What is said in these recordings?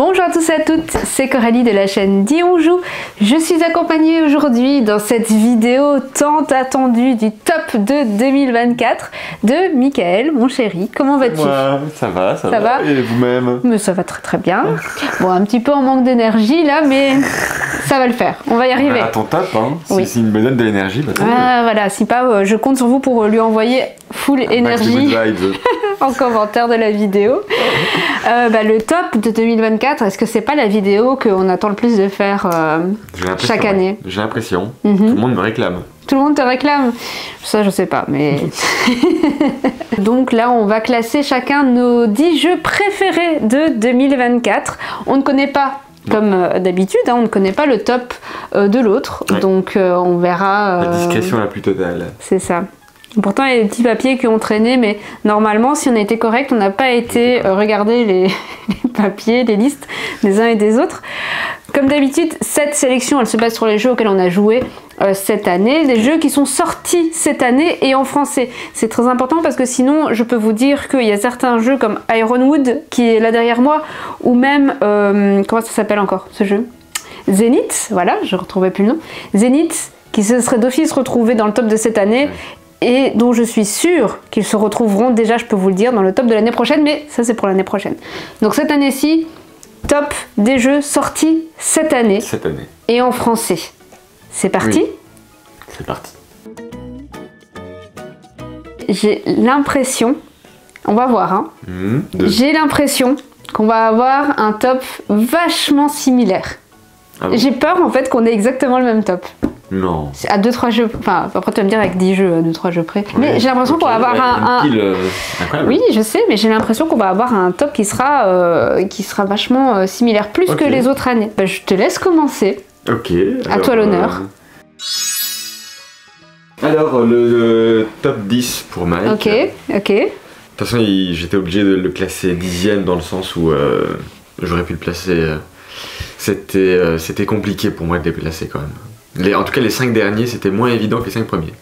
Bonjour à tous et à toutes, c'est Coralie de la chaîne Dis on joue. Je suis accompagnée aujourd'hui dans cette vidéo tant attendue du top de 2024 de Michael, mon chéri. Comment vas-tu? Ça va. Et vous-même? Mais ça va très bien. Bon, un petit peu en manque d'énergie là, mais ça va le faire. On va y arriver. À ton top, hein. Oui. S'il me donne de l'énergie, bah, voilà, si pas, je compte sur vous pour lui envoyer full énergie en commentaire de la vidéo. Le top de 2024, est-ce que c'est pas la vidéo qu'on attend le plus de faire chaque année? J'ai l'impression. Tout le monde me réclame. Tout le monde te réclame? Ça, je sais pas, mais... Donc là, on va classer chacun nos 10 jeux préférés de 2024. On ne connaît pas, comme d'habitude, hein, on ne connaît pas le top de l'autre. Ouais. Donc on verra... La discrétion la plus totale. C'est ça. Pourtant, il y a des petits papiers qui ont traîné, mais normalement, si on a été correct, on n'a pas été regarder les papiers, les listes des uns et des autres. Comme d'habitude, cette sélection, elle se base sur les jeux auxquels on a joué cette année, des jeux qui sont sortis cette année et en français. C'est très important parce que sinon, je peux vous dire qu'il y a certains jeux comme Ironwood, qui est là derrière moi, ou même, comment ça s'appelle encore ce jeu? Zenith, voilà, je ne retrouvais plus le nom. Zenith, qui se serait d'office retrouvé dans le top de cette année, et dont je suis sûre qu'ils se retrouveront déjà, je peux vous le dire, dans le top de l'année prochaine, mais ça c'est pour l'année prochaine. Donc cette année-ci, top des jeux sortis cette année. Cette année. Et en français. C'est parti? Oui. C'est parti. J'ai l'impression, on va voir, hein, j'ai l'impression qu'on va avoir un top vachement similaire. Ah bon? J'ai peur en fait qu'on ait exactement le même top. Non. À 2-3 jeux, enfin après tu vas me dire avec 10 jeux à 2-3 jeux près. Ouais, mais j'ai l'impression qu'on va avoir un pile, oui, je sais, mais j'ai l'impression qu'on va avoir un top qui sera vachement similaire, plus que les autres années. Bah, je te laisse commencer. Ok. À toi l'honneur. Alors le top 10 pour Mike. Ok. De toute façon, j'étais obligé de le classer 10e dans le sens où j'aurais pu le placer. C'était compliqué pour moi de les placer quand même. En tout cas, les 5 derniers, c'était moins évident que les 5 premiers.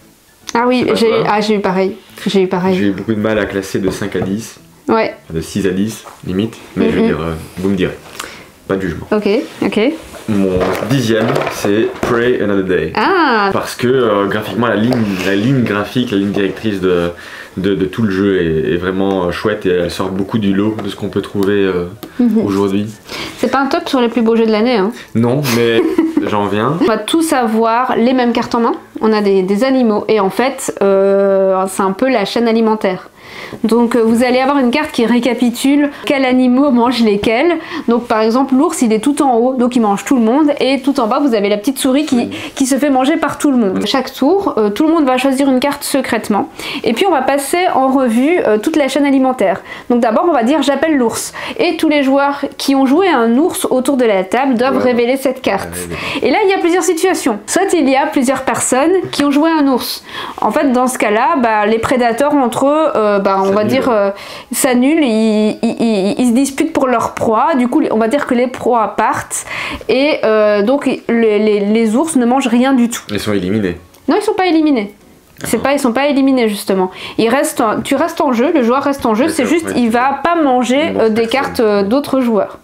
Ah oui, j'ai eu pareil. J'ai eu beaucoup de mal à classer de 5 à 10. Ouais. De 6 à 10, limite. Mais je veux dire, vous me direz. Pas de jugement. Ok. Mon 10e, c'est Pray Another Day. Ah. Parce que graphiquement, la ligne graphique, la ligne directrice de tout le jeu est vraiment chouette et elle sort beaucoup du lot de ce qu'on peut trouver aujourd'hui. C'est pas un top sur les plus beaux jeux de l'année, hein. Non, mais j'en viens. On va tous avoir les mêmes cartes en main. On a des animaux et en fait, c'est un peu la chaîne alimentaire. Donc vous allez avoir une carte qui récapitule quels animaux mangent lesquels. Donc par exemple l'ours il est tout en haut, donc il mange tout le monde, et tout en bas vous avez la petite souris qui se fait manger par tout le monde. Chaque tour, tout le monde va choisir une carte secrètement. Et puis on va passer en revue toute la chaîne alimentaire. Donc d'abord on va dire j'appelle l'ours. Et tous les joueurs qui ont joué un ours autour de la table doivent révéler cette carte. Et là il y a plusieurs situations. Soit il y a plusieurs personnes qui ont joué un ours. En fait dans ce cas-là, les prédateurs entre eux, on va dire s'annulent, ils se disputent pour leur proie, du coup on va dire que les proies partent et donc les ours ne mangent rien du tout. Ils sont éliminés? Non, ils sont pas éliminés. Ils sont pas éliminés justement. Tu restes en jeu, le joueur reste en jeu, c'est juste il va pas manger des cartes d'autres joueurs.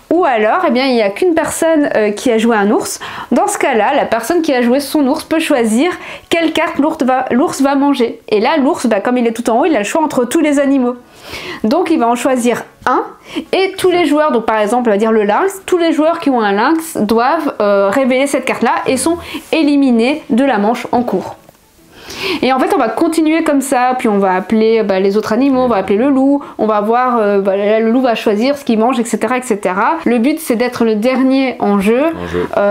Ou alors, il n'y a qu'une personne qui a joué un ours. Dans ce cas-là, la personne qui a joué son ours peut choisir quelle carte l'ours va manger. Et là, l'ours, comme il est tout en haut, il a le choix entre tous les animaux. Donc il va en choisir un et tous les joueurs, donc par exemple on va dire le lynx, tous les joueurs qui ont un lynx doivent révéler cette carte-là et sont éliminés de la manche en cours. Et en fait on va continuer comme ça, puis on va appeler les autres animaux, on va appeler le loup, on va voir, le loup va choisir ce qu'il mange, etc. etc. Le but c'est d'être le dernier en jeu,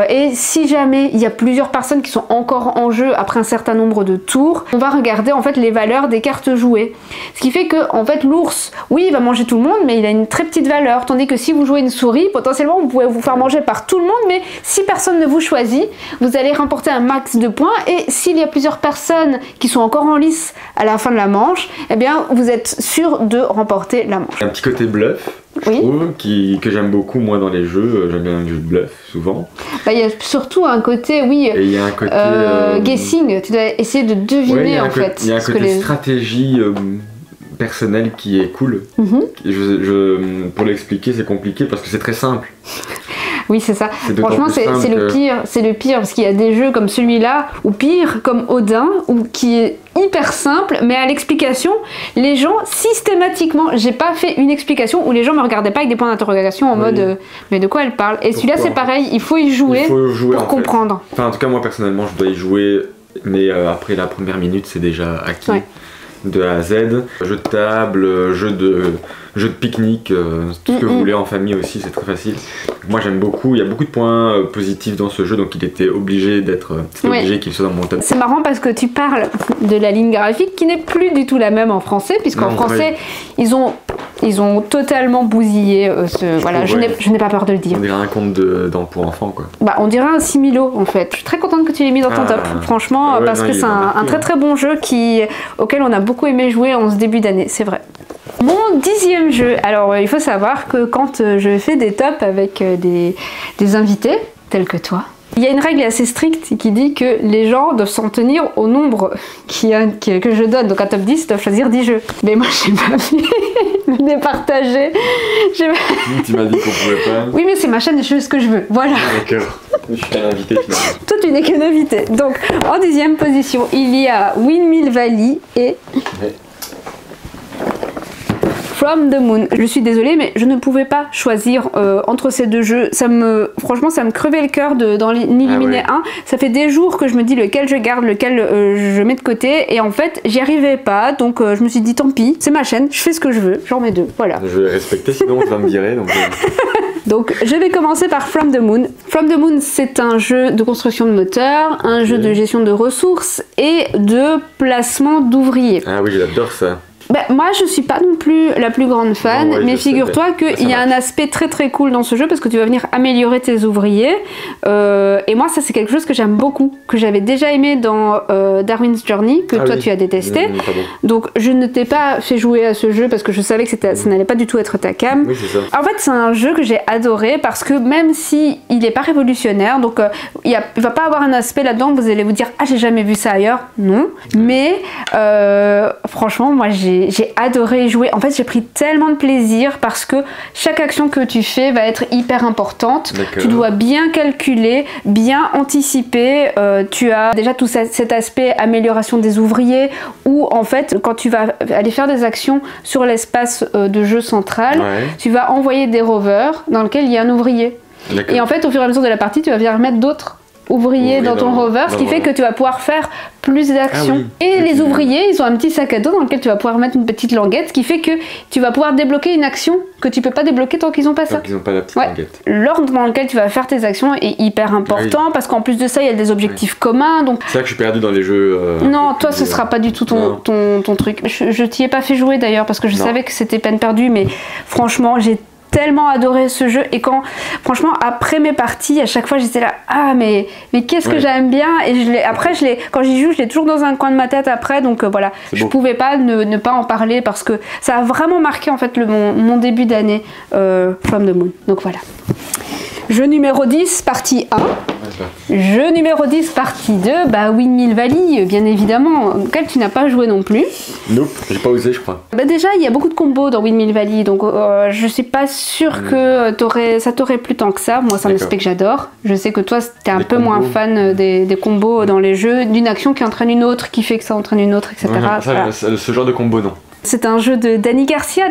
et si jamais il y a plusieurs personnes qui sont encore en jeu après un certain nombre de tours, on va regarder en fait les valeurs des cartes jouées. Ce qui fait que en fait l'ours, oui il va manger tout le monde, mais il a une très petite valeur, tandis que si vous jouez une souris, potentiellement vous pouvez vous faire manger par tout le monde, mais si personne ne vous choisit, vous allez remporter un max de points, et s'il y a plusieurs personnes qui sont encore en lice à la fin de la manche, eh bien vous êtes sûr de remporter la manche. Un petit côté bluff, je trouve, que j'aime beaucoup moi dans les jeux, j'aime bien les jeux de bluff souvent. Il y a surtout un côté, et il y a un côté guessing, tu dois essayer de deviner en fait. Il y a un côté stratégie personnel qui est cool. Pour l'expliquer, c'est compliqué parce que c'est très simple. Oui, c'est ça. Franchement, c'est le pire. C'est le pire parce qu'il y a des jeux comme celui-là, ou pire, comme Odin, qui est hyper simple, mais à l'explication, les gens, systématiquement, j'ai pas fait une explication où les gens me regardaient pas avec des points d'interrogation en mode mais de quoi elle parle. Et celui-là, c'est pareil, il faut y jouer, pour comprendre. Enfin, en tout cas, moi, personnellement, je dois y jouer, mais après la première minute, c'est déjà acquis. Ouais. De A à Z, jeu de table, jeu de pique-nique, tout ce que vous voulez en famille aussi, c'est très facile. Moi j'aime beaucoup, il y a beaucoup de points positifs dans ce jeu, donc il était obligé qu'il soit dans mon top. C'est marrant parce que tu parles de la ligne graphique qui n'est plus du tout la même en français, puisqu'en français ils ont totalement bousillé voilà, je n'ai pas peur de le dire. On dirait un conte pour enfants quoi. Bah on dirait un similo en fait. Je suis très contente que tu l'aies mis dans ton top, franchement, parce que c'est un très très bon jeu auquel on a beaucoup aimé jouer en ce début d'année, c'est vrai. Mon 10e jeu, alors il faut savoir que quand je fais des tops avec des invités tels que toi, il y a une règle assez stricte qui dit que les gens doivent s'en tenir au nombre que je donne. Donc un top 10, ils doivent choisir 10 jeux. Mais moi je n'ai pas pu me départager. Tu m'as dit qu'on pouvait pas. Oui mais c'est ma chaîne et je fais ce que je veux. Voilà. D'accord. Je suis qu'un invité finalement. Toi tu n'es qu'un invité. Donc en 10e position, il y a Windmill Valley et... Ouais. From the Moon. Je suis désolée, mais je ne pouvais pas choisir entre ces deux jeux. Franchement, ça me crevait le cœur d'en éliminer un. Ça fait des jours que je me dis lequel je garde, lequel je mets de côté. Et en fait, j'y arrivais pas. Donc, je me suis dit, tant pis, c'est ma chaîne, je fais ce que je veux. J'en mets 2. Voilà. Je vais respecter, sinon on va me virer. Donc, je vais commencer par From the Moon. From the Moon, c'est un jeu de construction de moteur, un jeu de gestion de ressources et de placement d'ouvriers. Ah oui, j'adore ça. Bah, moi je suis pas non plus la plus grande fan, mais figure-toi qu'il y a un aspect très très cool dans ce jeu parce que tu vas venir améliorer tes ouvriers et moi ça c'est quelque chose que j'aime beaucoup, que j'avais déjà aimé dans Darwin's Journey, que toi tu as détesté. Donc je ne t'ai pas fait jouer à ce jeu parce que je savais que ça n'allait pas du tout être ta cam. Oui, c'est ça. En fait c'est un jeu que j'ai adoré parce que même si il est pas révolutionnaire, donc il va pas avoir un aspect là-dedans vous allez vous dire ah j'ai jamais vu ça ailleurs, non, mais franchement moi j'ai adoré y jouer. En fait, j'ai pris tellement de plaisir parce que chaque action que tu fais va être hyper importante. Tu dois bien calculer, bien anticiper. Tu as déjà tout cet aspect amélioration des ouvriers où en fait, quand tu vas aller faire des actions sur l'espace de jeu central, tu vas envoyer des rovers dans lequel il y a un ouvrier. Et en fait, au fur et à mesure de la partie, tu vas venir mettre d'autres ouvriers dans ton rover, ce qui fait que tu vas pouvoir faire plus d'actions. Et les ouvriers, ils ont un petit sac à dos dans lequel tu vas pouvoir mettre une petite languette, ce qui fait que tu vas pouvoir débloquer une action que tu peux pas débloquer tant qu'ils ont pas ça. Tant qu'ils ont pas la petite languette. L'ordre dans lequel tu vas faire tes actions est hyper important parce qu'en plus de ça, il y a des objectifs communs. Donc c'est ça que je suis perdu dans les jeux. Non, toi, ce sera pas du tout ton truc. Je t'y ai pas fait jouer d'ailleurs parce que je savais que c'était peine perdue, mais franchement, j'ai tellement adoré ce jeu et franchement après mes parties à chaque fois j'étais là ah mais qu'est-ce que j'aime bien et quand j'y joue je l'ai toujours dans un coin de ma tête après donc voilà je pouvais pas ne pas en parler parce que ça a vraiment marqué en fait mon début d'année From the Moon. Donc voilà. Jeu numéro 10, partie 1. Jeu numéro 10, partie 2, bah Windmill Valley, bien évidemment, auquel tu n'as pas joué non plus. Nope, j'ai pas osé, je crois. Bah déjà, il y a beaucoup de combos dans Windmill Valley, donc je suis pas sûre que ça t'aurait plu tant que ça. Moi, c'est un aspect que j'adore. Je sais que toi, t'es un peu moins fan des combos dans les jeux, d'une action qui entraîne une autre, qui fait que ça entraîne une autre, etc. Ce genre de combo, non. C'est un jeu de Danny Garcia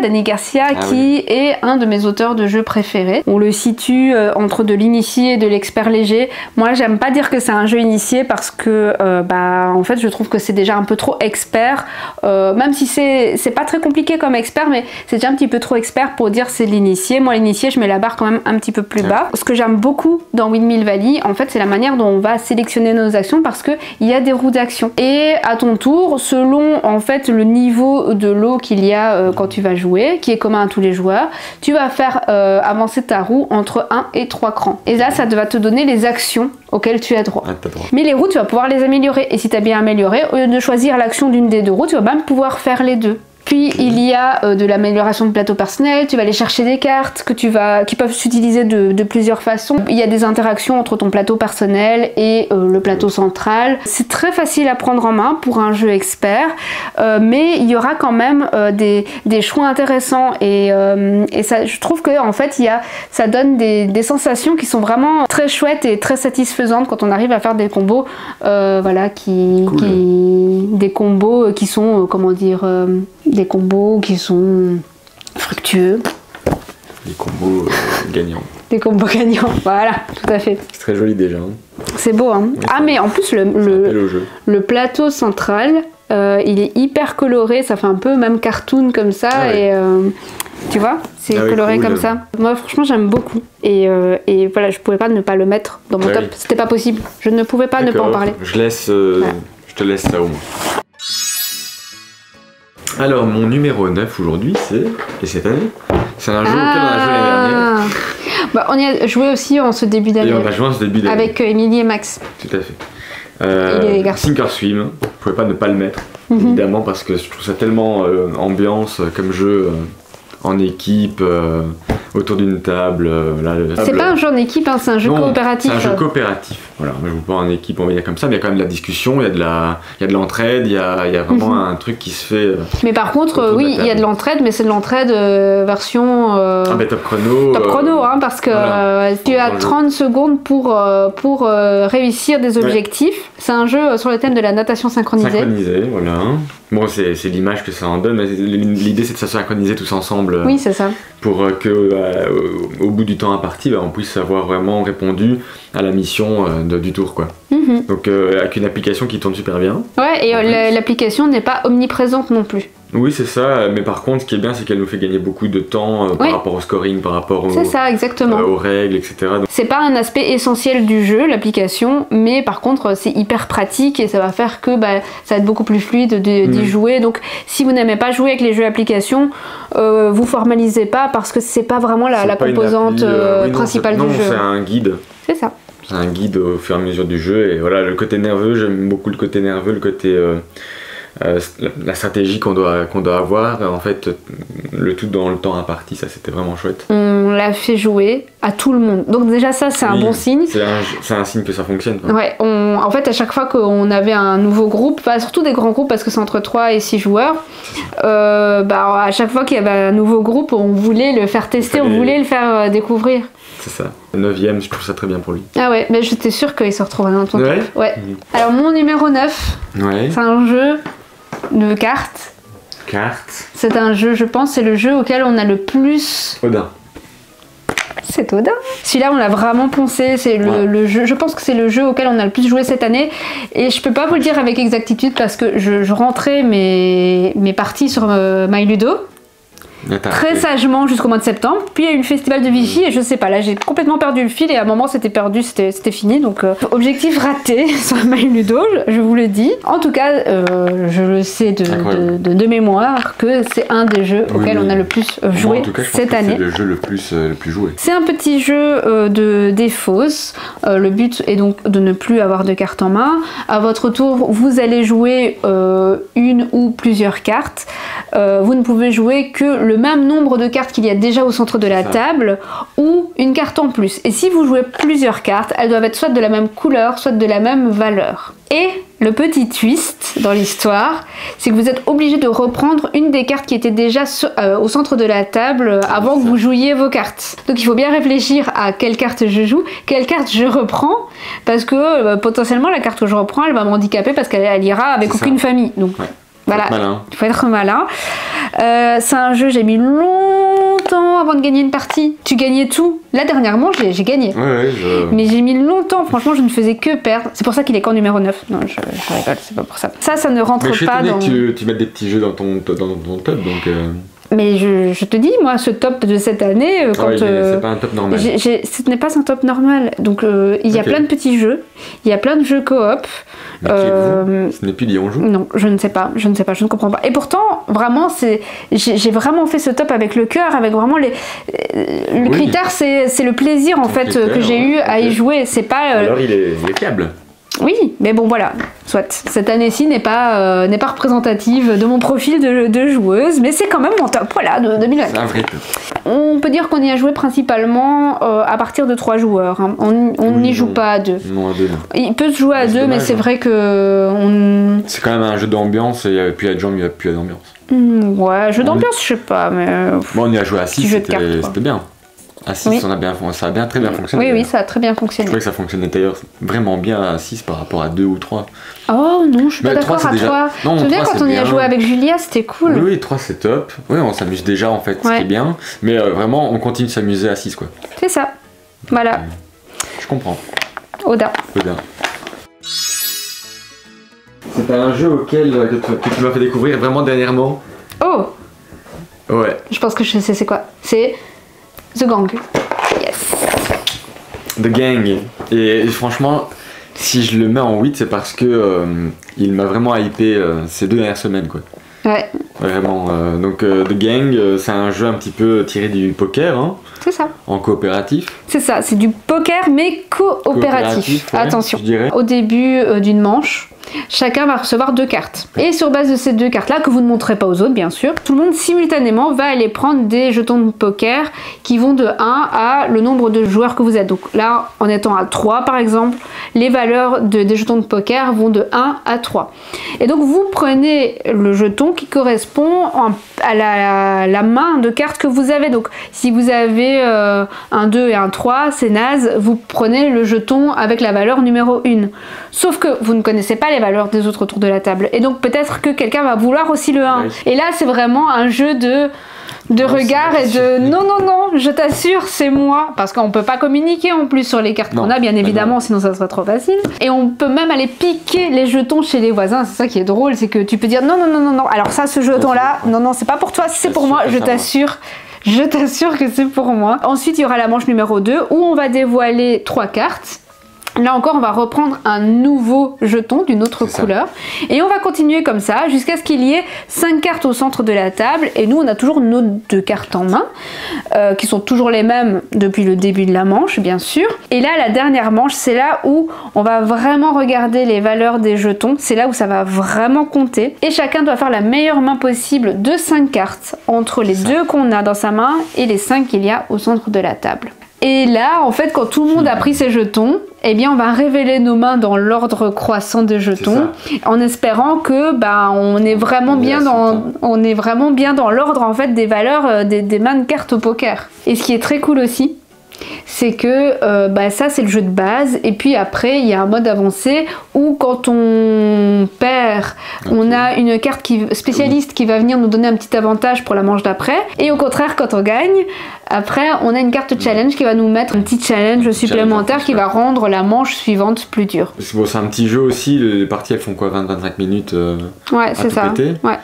qui est un de mes auteurs de jeux préférés. On le situe entre de l'initié et de l'expert léger. Moi j'aime pas dire que c'est un jeu initié parce que en fait je trouve que c'est déjà un peu trop expert, même si c'est pas très compliqué comme expert, mais c'est déjà un petit peu trop expert pour dire c'est l'initié. Moi l'initié je mets la barre quand même un petit peu plus bas. Ce que j'aime beaucoup dans Windmill Valley en fait c'est la manière dont on va sélectionner nos actions parce que il y a des roues d'action et à ton tour selon en fait le niveau de l'eau qu'il y a quand tu vas jouer, qui est commun à tous les joueurs, tu vas faire avancer ta roue entre 1 et 3 crans. Et là, ça va te donner les actions auxquelles tu as droit. Mais les roues, tu vas pouvoir les améliorer. Et si tu as bien amélioré, au lieu de choisir l'action d'une des deux roues, tu vas même pouvoir faire les deux. Puis il y a de l'amélioration de plateau personnel, tu vas aller chercher des cartes qui peuvent s'utiliser de plusieurs façons. Il y a des interactions entre ton plateau personnel et le plateau central. C'est très facile à prendre en main pour un jeu expert, mais il y aura quand même des choix intéressants et ça, je trouve que en fait ça donne des sensations qui sont vraiment très chouettes et très satisfaisantes quand on arrive à faire des combos voilà, des combos qui sont comment dire des combos qui sont fructueux. Des combos gagnants. Des combos gagnants, voilà, tout à fait. C'est très joli déjà. Hein. C'est beau, hein. Ah, mais en plus, le plateau central, il est hyper coloré, ça fait un peu même cartoon comme ça, et tu vois, c'est coloré cool, comme ça. Moi, franchement, j'aime beaucoup. Et voilà, je pouvais pas ne pas le mettre dans mon top, c'était pas possible. Je ne pouvais pas ne pas en parler. Je te laisse ça au moins. Alors, mon numéro 9 aujourd'hui, et cette année, c'est un jeu auquel on a joué l'année dernière. Bah, on y a joué aussi en ce début d'année. Et on a joué en ce début d'année. Avec Émilie et Max. Tout à fait. Thinkorswim, je pouvais pas ne pas le mettre, évidemment, parce que je trouve ça tellement ambiance comme jeu en équipe, autour d'une table. C'est pas un jeu en équipe, hein, c'est un jeu coopératif. C'est un jeu coopératif. Voilà, moi je joue pas en équipe, on va dire comme ça, mais il y a quand même de la discussion, il y a de l'entraide, il y a vraiment un truc qui se fait. Mais par contre, oui, il y a de l'entraide, mais c'est de l'entraide version. Top chrono. Top chrono, hein, parce que tu as 30 secondes pour réussir des objectifs. C'est un jeu sur le thème de la natation synchronisée. Synchronisée, voilà. Bon, c'est l'image que ça en donne, mais l'idée c'est de se synchroniser tous ensemble. Oui, c'est ça. Pour que au bout du temps imparti, on puisse avoir vraiment répondu à la mission du tour, quoi. Donc avec une application qui tourne super bien. Ouais, et l'application n'est pas omniprésente non plus. Oui, c'est ça, mais par contre, ce qui est bien, c'est qu'elle nous fait gagner beaucoup de temps par rapport au scoring, par rapport aux règles, etc. C'est pas un aspect essentiel du jeu, l'application, mais par contre, c'est hyper pratique et ça va faire que ça va être beaucoup plus fluide d'y jouer. Donc, si vous n'aimez pas jouer avec les jeux application, vous formalisez pas parce que c'est pas vraiment la composante principale du jeu. Non, c'est un guide. C'est ça. C'est un guide au fur et à mesure du jeu, et voilà, le côté nerveux, j'aime beaucoup le côté nerveux, le côté... la stratégie qu'on doit avoir, en fait, le tout dans le temps imparti, ça c'était vraiment chouette. On l'a fait jouer à tout le monde, donc déjà ça c'est un bon signe. C'est un signe que ça fonctionne. Quoi. Ouais, en fait à chaque fois qu'on avait un nouveau groupe, surtout des grands groupes parce que c'est entre 3 et 6 joueurs, à chaque fois qu'il y avait un nouveau groupe, on voulait le faire tester, on voulait le faire découvrir. C'est ça. Le 9ème, je trouve ça très bien pour lui. Ah ouais, mais j'étais sûre qu'il se retrouverait dans ton top. Ouais. Alors mon numéro 9, c'est un jeu de cartes. C'est un jeu, je pense, c'est le jeu auquel on a le plus... Odin. C'est Odin. Celui-là, on l'a vraiment poncé. C'est le jeu. Je pense que c'est le jeu auquel on a le plus joué cette année. Et je peux pas vous le dire avec exactitude parce que je rentrais mes parties sur MyLudo. Très sagement jusqu'au mois de septembre, puis il y a eu le festival de Vichy et je sais pas, là j'ai complètement perdu le fil et à un moment c'était perdu, c'était fini, donc objectif raté sur MyLudo, je vous le dis. En tout cas, je le sais de mémoire que c'est un des jeux auxquels on a le plus joué cette année. C'est le jeu le plus joué. C'est un petit jeu de défausse, le but est donc de ne plus avoir de cartes en main. À votre tour, vous allez jouer une ou plusieurs cartes. Vous ne pouvez jouer que le même nombre de cartes qu'il y a déjà au centre de la table ou une carte en plus. Et si vous jouez plusieurs cartes, elles doivent être soit de la même couleur, soit de la même valeur. Et le petit twist dans l'histoire, c'est que vous êtes obligé de reprendre une des cartes qui était déjà au centre de la table avant que vous jouiez vos cartes. Donc il faut bien réfléchir à quelle carte je joue, quelle carte je reprends, parce que potentiellement la carte que je reprends, elle va m'handicaper parce qu'elle ira avec aucune famille. Donc voilà, il faut être malin. C'est un jeu, j'ai mis longtemps avant de gagner une partie. Tu gagnais tout. Là, dernièrement, j'ai gagné. Mais j'ai mis longtemps. Franchement, je ne faisais que perdre. C'est pour ça qu'il est qu'en numéro 9. Non, je rigole, c'est pas pour ça. Ça ne rentre pas dans... tu mets des petits jeux dans ton top, donc... Mais je te dis, moi, ce top de cette année, c'est pas un top normal. Ce n'est pas un top normal. Donc, il y a plein de petits jeux. Il y a plein de jeux coop. Ce n'est plus dit on joue. Non, je ne sais pas, je ne comprends pas. Et pourtant, vraiment, j'ai vraiment fait ce top avec le cœur, avec vraiment le critère, c'est le plaisir en fait que j'ai eu à y jouer. C'est pas. Alors il est fiable. Oui, mais bon voilà, soit. Cette année-ci n'est pas représentative de mon profil de joueuse, mais c'est quand même mon top, voilà, de 2024. C'est un vrai top. On peut dire qu'on y a joué principalement à partir de 3 joueurs. Hein. On n'y joue pas à 2. Non, à 2, non. Il peut se jouer à 2, mais c'est vrai que... C'est quand même un jeu d'ambiance, et puis il y a de gens, il n'y a plus d'ambiance. Ouais, jeu d'ambiance, je sais pas, mais... Bon, on y a joué à 6, c'était bien. À 6, oui. ça a très bien fonctionné. Oui, ça a très bien fonctionné. Je trouvais que ça fonctionnait d'ailleurs vraiment bien à 6 par rapport à 2 ou 3. Oh non, je suis pas d'accord à 3. Tu te souviens quand on y a joué avec Julia, c'était cool. Oui, 3 c'est top. Oui, on s'amuse déjà en fait, ce qui est bien. Mais vraiment, on continue de s'amuser à 6 quoi. C'est ça. Voilà. Je comprends. Oda. C'est un jeu auquel que tu m'as fait découvrir vraiment dernièrement. Oh. Ouais. Je pense que je sais c'est quoi. C'est The Gang. Yes. The Gang. Et franchement, si je le mets en 8, c'est parce que il m'a vraiment hypé ces 2 dernières semaines quoi. Ouais. Vraiment. Donc The Gang, c'est un jeu un petit peu tiré du poker, hein. C'est ça. En coopératif. C'est ça, c'est du poker mais coopératif. Ouais, attention. Je dirais. Au début d'une manche, chacun va recevoir 2 cartes. Et sur base de ces 2 cartes-là, que vous ne montrez pas aux autres bien sûr, tout le monde simultanément va aller prendre des jetons de poker qui vont de 1 à le nombre de joueurs que vous êtes. Donc là, en étant à 3 par exemple, les valeurs des jetons de poker vont de 1 à 3. Et donc vous prenez le jeton qui correspond à la main de cartes que vous avez. Donc si vous avez un 2 et un 3, c'est naze, vous prenez le jeton avec la valeur numéro 1. Sauf que vous ne connaissez pas les valeurs des autres autour de la table. Et donc peut-être que quelqu'un va vouloir aussi le 1. Oui. Et là c'est vraiment un jeu de regard et de non, je t'assure, c'est moi. Parce qu'on peut pas communiquer en plus sur les cartes qu'on a, bien évidemment, sinon ça serait trop facile. Et on peut même aller piquer les jetons chez les voisins. C'est ça qui est drôle, c'est que tu peux dire non. Alors ça, ce jeton-là, non, c'est pas pour toi, c'est pour moi, je t'assure. Je t'assure que c'est pour moi. Ensuite, il y aura la manche numéro 2 où on va dévoiler 3 cartes. Là encore, on va reprendre un nouveau jeton d'une autre couleur. Et on va continuer comme ça jusqu'à ce qu'il y ait 5 cartes au centre de la table. Et nous, on a toujours nos 2 cartes en main, qui sont toujours les mêmes depuis le début de la manche, bien sûr. Et là, la dernière manche, c'est là où on va vraiment regarder les valeurs des jetons. C'est là où ça va vraiment compter. Et chacun doit faire la meilleure main possible de 5 cartes entre les 2 qu'on a dans sa main et les 5 qu'il y a au centre de la table. Et là, en fait, quand tout le monde a pris ses jetons, eh bien, on va révéler nos mains dans l'ordre croissant des jetons, en espérant que, on est vraiment bien dans l'ordre en fait des valeurs des mains de cartes au poker. Et ce qui est très cool aussi, c'est que ça c'est le jeu de base, et puis après il y a un mode avancé où quand on perd, on a une carte spécialiste qui va venir nous donner un petit avantage pour la manche d'après, et au contraire quand on gagne, après on a une carte challenge qui va nous mettre un petit challenge supplémentaire qui va rendre la manche suivante plus dure. C'est un petit jeu aussi, les parties elles font quoi, 20-25 minutes ouais, c'est ça. Ouais.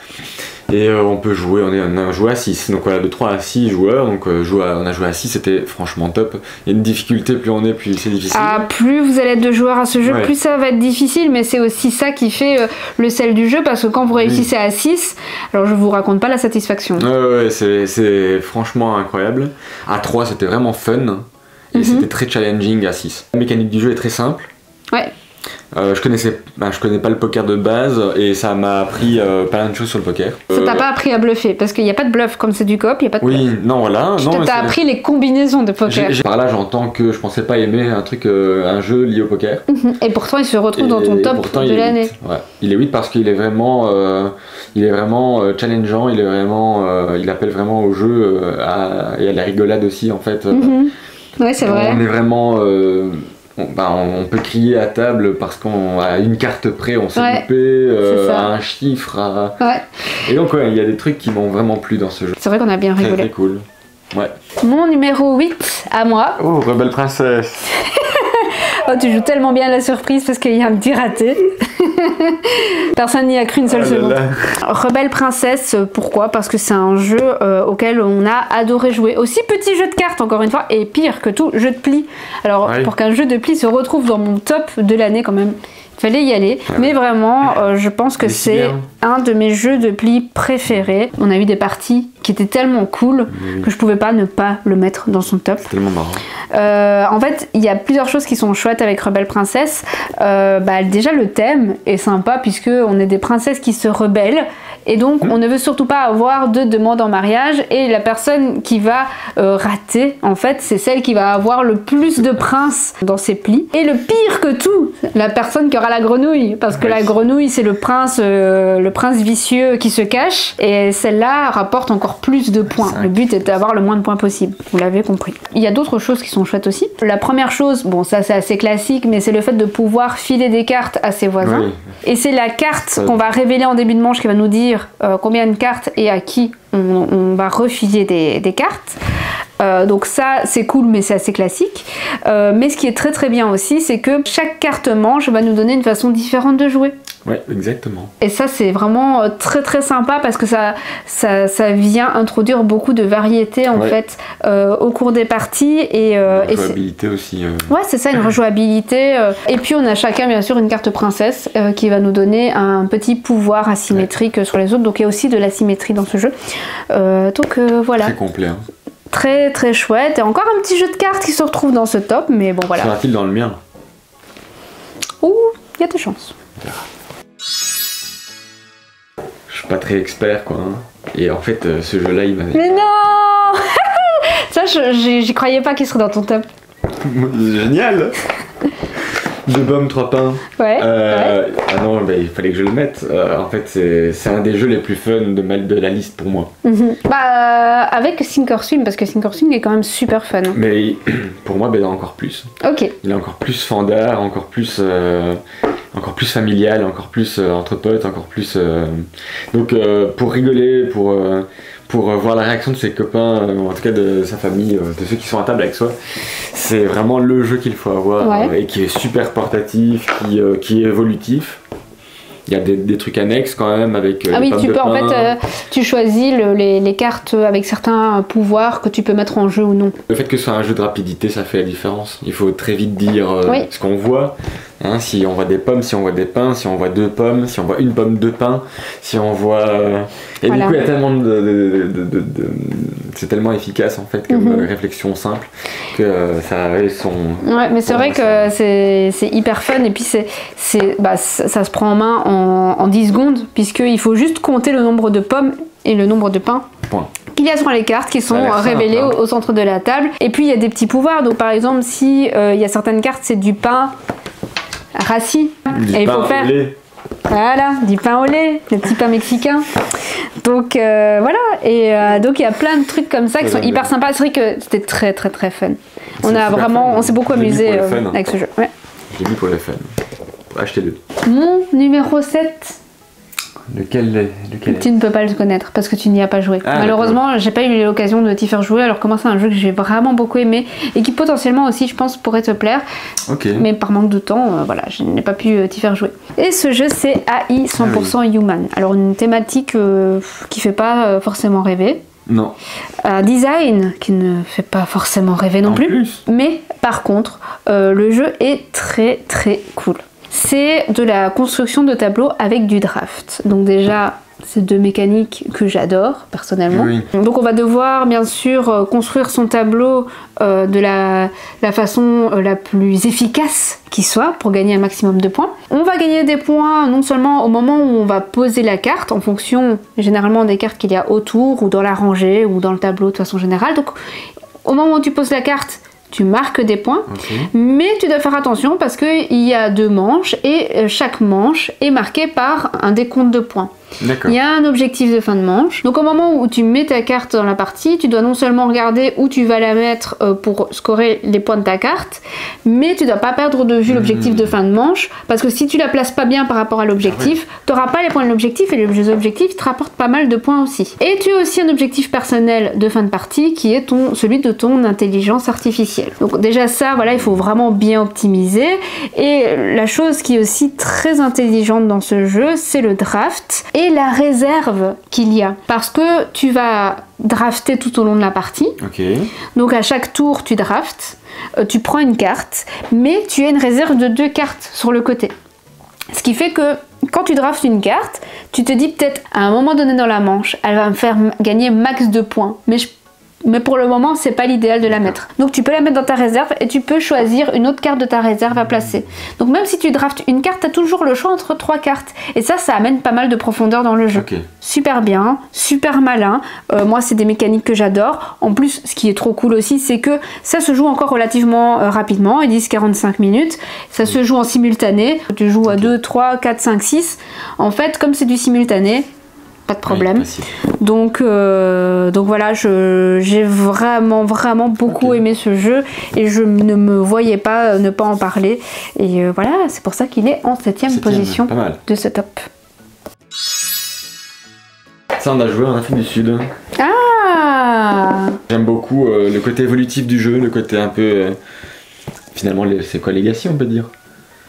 Et on peut jouer, on a joué à 6, donc voilà, de 3 à 6 joueurs, donc on a joué à 6, c'était franchement top. Il y a une difficulté, plus on est, plus c'est difficile. Plus vous allez être de joueurs à ce jeu, plus ça va être difficile, mais c'est aussi ça qui fait le sel du jeu, parce que quand vous réussissez à 6, alors je vous raconte pas la satisfaction. Ouais, c'est franchement incroyable. À 3, c'était vraiment fun, et c'était très challenging à 6. La mécanique du jeu est très simple. Ouais. Je connais pas le poker de base et ça m'a appris plein de choses sur le poker. Ça t'a pas appris à bluffer parce qu'il n'y a pas de bluff comme c'est du coop, il n'y a pas de bluff. Oui, non, voilà. T'as appris les combinaisons de poker. Par là, j'entends que je pensais pas aimer un jeu lié au poker. Et pourtant, il se retrouve dans ton top de l'année. Ouais. Il est 8 parce qu'il est vraiment, challengeant, il appelle vraiment au jeu et à la rigolade aussi en fait. Ouais, c'est vrai. On est vraiment... on peut crier à table parce qu'à une carte près on s'est loupé, à un chiffre. Et donc il y a des trucs qui m'ont vraiment plu dans ce jeu. C'est vrai qu'on a bien rigolé. Très cool. Ouais. Mon numéro 8 à moi. Oh, Rebelle Princesse. Oh, tu joues tellement bien la surprise parce qu'il y a un petit raté. Personne n'y a cru une seule seconde. Rebelle Princesse, pourquoi? Parce que c'est un jeu auquel on a adoré jouer. Aussi petit jeu de cartes, encore une fois, et pire que tout, jeu de pli. Alors, pour qu'un jeu de pli se retrouve dans mon top de l'année, quand même, fallait y aller. Mais vraiment, je pense que c'est un de mes jeux de pli préférés. On a eu des parties qui étaient tellement cool que je pouvais pas ne pas le mettre dans son top. C'est tellement marrant. En fait, il y a plusieurs choses qui sont chouettes avec Rebelle Princess. Déjà, le thème est sympa puisque on est des princesses qui se rebellent. Et donc, on ne veut surtout pas avoir de demande en mariage. Et la personne qui va rater, en fait, c'est celle qui va avoir le plus de princes dans ses plis. Et le pire que tout, la personne qui aura la grenouille. Parce que la grenouille, c'est le prince vicieux qui se cache. Et celle-là rapporte encore plus de points. Le but est d'avoir le moins de points possible. Vous l'avez compris. Il y a d'autres choses qui sont chouettes aussi. La première chose, bon, ça c'est assez classique, mais c'est le fait de pouvoir filer des cartes à ses voisins. Oui. Et c'est la carte qu'on va révéler en début de manche qui va nous dire combien de cartes et à qui on va refiler des cartes. Donc ça c'est cool, mais c'est assez classique. Mais ce qui est très très bien aussi, c'est que chaque carte manche va nous donner une façon différente de jouer. Ouais, exactement. Et ça c'est vraiment très très sympa parce que ça vient introduire beaucoup de variété en fait au cours des parties. Et rejouabilité aussi. Ouais, c'est ça, une rejouabilité. Et puis on a chacun bien sûr une carte princesse qui va nous donner un petit pouvoir asymétrique sur les autres. Donc il y a aussi de l'asymétrie dans ce jeu. Voilà. Très complet. Hein. Très très chouette. Et encore un petit jeu de cartes qui se retrouve dans ce top, mais bon voilà. Sera-t-il dans le mien? Ouh, il y a des chances. Je suis pas très expert quoi. Hein. Et en fait, ce jeu-là, il m'a... Mais non. Ça, j'y croyais pas qu'il serait dans ton top. Génial. 2 pommes, 3 pains. Ouais. Ah non, il fallait que je le mette. En fait, c'est un des jeux les plus fun de la liste pour moi. Avec Thinkorswim, parce que Thinkorswim est quand même super fun. Mais pour moi, il est encore plus. Ok. Il est encore plus fandard, encore plus familial, encore plus entre potes, encore plus... Donc pour rigoler, pour voir la réaction de ses copains, en tout cas de sa famille, de ceux qui sont à table avec soi, c'est vraiment le jeu qu'il faut avoir et qui est super portatif, qui est évolutif. Il y a des trucs annexes quand même avec ah oui, tu peux en fait, tu choisis les cartes avec certains pouvoirs que tu peux mettre en jeu ou non. Le fait que ce soit un jeu de rapidité, ça fait la différence. Il faut très vite dire ce qu'on voit. Hein, si on voit des pommes, si on voit des pains, si on voit 2 pommes, si on voit une pomme, 2 pains, si on voit... Et du coup, il y a tellement c'est tellement efficace en fait comme réflexion simple que ça avait son... Ouais, mais c'est vrai que c'est hyper fun et puis ça se prend en main en 10 secondes puisqu'il faut juste compter le nombre de pommes et le nombre de pains. Qu'il y a sur les cartes qui sont révélées au centre de la table. Et puis il y a des petits pouvoirs. Donc par exemple, si il y a certaines cartes, c'est du pain rassis. Et il faut faire... Voilà, du pain au lait, le petit pain mexicain. Donc voilà, et donc il y a plein de trucs comme ça qui sont hyper sympas. C'est vrai que c'était très très très fun. On s'est beaucoup amusé avec ce jeu. Ouais. J'ai mis pour le fun. Achetez-le. Mon numéro 7. Lequel Tu ne peux pas le connaître parce que tu n'y as pas joué. Malheureusement, j'ai pas eu l'occasion de t'y faire jouer. Alors comment c'est un jeu que j'ai vraiment beaucoup aimé et qui potentiellement aussi, je pense, pourrait te plaire. Mais par manque de temps, voilà, je n'ai pas pu t'y faire jouer. Et ce jeu, c'est AI 100% Human. Alors une thématique qui fait pas forcément rêver. Non. Un design qui ne fait pas forcément rêver non plus. Mais par contre, le jeu est très très cool. C'est de la construction de tableaux avec du draft. Donc déjà, c'est 2 mécaniques que j'adore personnellement. Oui. Donc on va devoir bien sûr construire son tableau de la façon la plus efficace qui soit pour gagner un maximum de points. On va gagner des points non seulement au moment où on va poser la carte en fonction généralement des cartes qu'il y a autour ou dans la rangée ou dans le tableau de façon générale. Donc au moment où tu poses la carte, tu marques des points, mais tu dois faire attention parce qu'il y a 2 manches et chaque manche est marquée par un décompte de points. Il y a un objectif de fin de manche. Donc au moment où tu mets ta carte dans la partie, tu dois non seulement regarder où tu vas la mettre pour scorer les points de ta carte, mais tu dois pas perdre de vue l'objectif de fin de manche, parce que si tu la places pas bien par rapport à l'objectif, tu n'auras pas les points de l'objectif et les objectifs te rapportent pas mal de points aussi. Et tu as aussi un objectif personnel de fin de partie qui est celui de ton intelligence artificielle. Donc déjà ça, voilà, il faut vraiment bien optimiser. Et la chose qui est aussi très intelligente dans ce jeu, c'est le draft et la réserve qu'il y a. Parce que tu vas drafter tout au long de la partie. Donc à chaque tour, tu draftes, tu prends une carte, mais tu as une réserve de 2 cartes sur le côté. Ce qui fait que quand tu draftes une carte, tu te dis peut-être à un moment donné dans la manche, elle va me faire gagner max de points. Mais pour le moment, c'est pas l'idéal de la mettre. Donc tu peux la mettre dans ta réserve et tu peux choisir une autre carte de ta réserve à placer. Donc même si tu draftes une carte, tu as toujours le choix entre 3 cartes. Et ça amène pas mal de profondeur dans le jeu. Okay. Super bien, super malin. Moi, c'est des mécaniques que j'adore. En plus, ce qui est trop cool aussi, c'est que ça se joue encore relativement rapidement, 10-45 minutes. Ça se joue en simultané. Tu joues à 2, 3, 4, 5, 6. En fait, comme c'est du simultané, pas de problème. Donc voilà, j'ai vraiment beaucoup aimé ce jeu et je ne me voyais pas ne pas en parler. Et voilà, c'est pour ça qu'il est en 7ème position de ce top. Ça, on a joué en Afrique du Sud. Ah! J'aime beaucoup le côté évolutif du jeu, le côté un peu... finalement, c'est quoi, Legacy, on peut dire?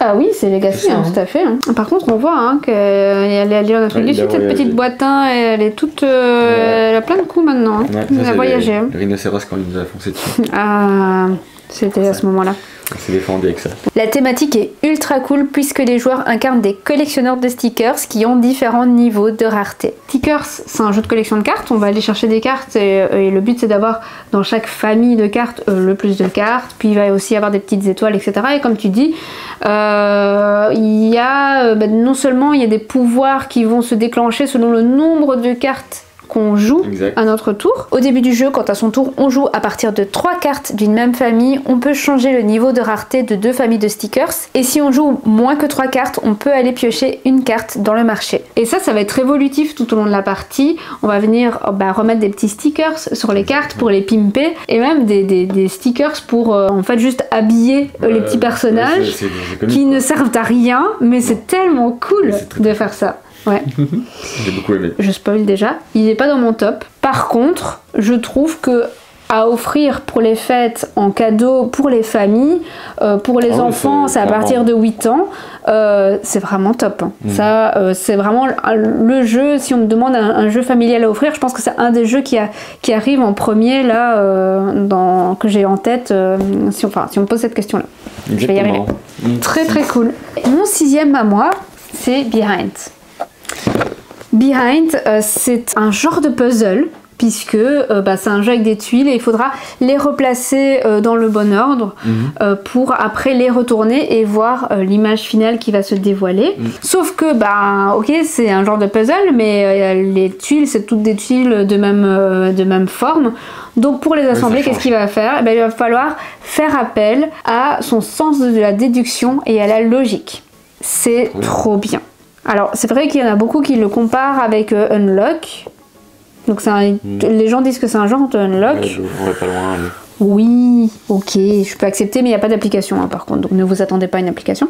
Ah oui, c'est Legacy, hein, tout à fait. Hein. Par contre, on voit hein, qu'elle est allée en Afrique du Sud, cette petite boîte, hein, elle est toute... elle a plein de coups maintenant. Hein. Ouais, elle a voyagé. Le rhinocéros quand il nous a foncé dessus. Ah, c'était à ce moment-là. On s'est défendu avec ça. La thématique est ultra cool puisque les joueurs incarnent des collectionneurs de stickers qui ont différents niveaux de rareté. Stickers, c'est un jeu de collection de cartes, on va aller chercher des cartes et le but c'est d'avoir dans chaque famille de cartes le plus de cartes, puis il va aussi y avoir des petites étoiles, etc. Et comme tu dis, il y a non seulement il y a des pouvoirs qui vont se déclencher selon le nombre de cartes qu'on joue à notre tour. Au début du jeu, quand à son tour on joue à partir de 3 cartes d'une même famille, on peut changer le niveau de rareté de 2 familles de stickers. Et si on joue moins que 3 cartes, on peut aller piocher une carte dans le marché. Et ça va être évolutif tout au long de la partie. On va venir remettre des petits stickers sur les cartes pour les pimper et même des stickers pour en fait juste habiller les petits personnages qui ne servent à rien, mais c'est tellement cool de faire ça. Ouais. J'ai beaucoup aimé. Je spoil déjà. Il n'est pas dans mon top. Par contre, je trouve que à offrir pour les fêtes en cadeau pour les familles, pour les enfants, c'est à partir de 8 ans, c'est vraiment top. Hein. Ça, c'est vraiment le jeu, si on me demande un jeu familial à offrir, je pense que c'est un des jeux qui arrive en premier là, que j'ai en tête, si on me pose cette question-là. Je vais y arriver. Très très cool. Mon 6ème à moi, c'est Behind. Behind, c'est un genre de puzzle puisque c'est un jeu avec des tuiles et il faudra les replacer dans le bon ordre pour après les retourner et voir l'image finale qui va se dévoiler. Sauf que ok, c'est un genre de puzzle, mais les tuiles c'est toutes des tuiles de même forme. Donc pour les assembler, qu'est-ce qu'il va faire? Il va falloir faire appel à son sens de la déduction et à la logique. C'est trop bien. Alors, c'est vrai qu'il y en a beaucoup qui le comparent avec Unlock. Donc, les gens disent que c'est un genre de Unlock. Ouais, on va pas loin. Mais... Oui, ok, je peux accepter, mais il n'y a pas d'application hein, par contre, donc ne vous attendez pas à une application.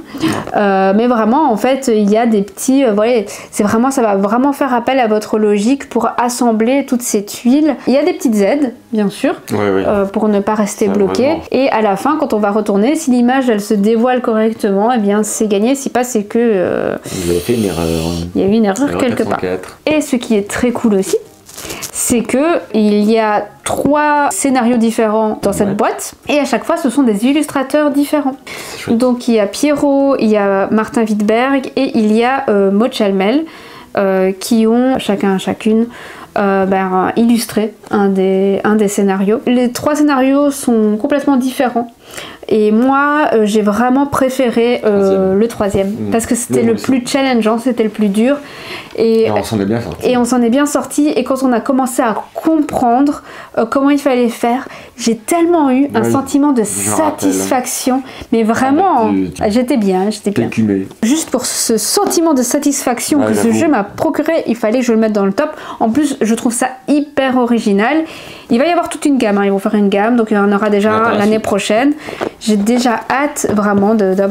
Mais vraiment, en fait, il y a des petits... ça va vraiment faire appel à votre logique pour assembler toutes ces tuiles. Il y a des petites aides, bien sûr, pour ne pas rester bloqué. Vraiment. Et à la fin, quand on va retourner, si l'image elle se dévoile correctement, eh bien c'est gagné. Si pas, c'est que... Vous avez fait une erreur. Il y a eu une erreur quelque part. Et ce qui est très cool aussi, c'est que il y a 3 scénarios différents dans cette boîte et à chaque fois ce sont des illustrateurs différents. Donc il y a Pierrot, il y a Martin Wittberg et il y a Maud Chalmel qui ont chacune illustré un des scénarios. Les 3 scénarios sont complètement différents. Et moi, j'ai vraiment préféré le 3e parce que c'était le plus challengeant, c'était le plus dur. Et on s'en est bien sorti. Et on s'en est bien sorti. Et quand on a commencé à comprendre comment il fallait faire, j'ai tellement eu un sentiment de satisfaction. Mais vraiment, j'étais bien. Juste pour ce sentiment de satisfaction que ce jeu m'a procuré, il fallait que je le mette dans le top. En plus, je trouve ça hyper original. Il va y avoir toute une gamme, hein. Ils vont faire une gamme, donc il y en aura déjà l'année prochaine. J'ai déjà hâte vraiment de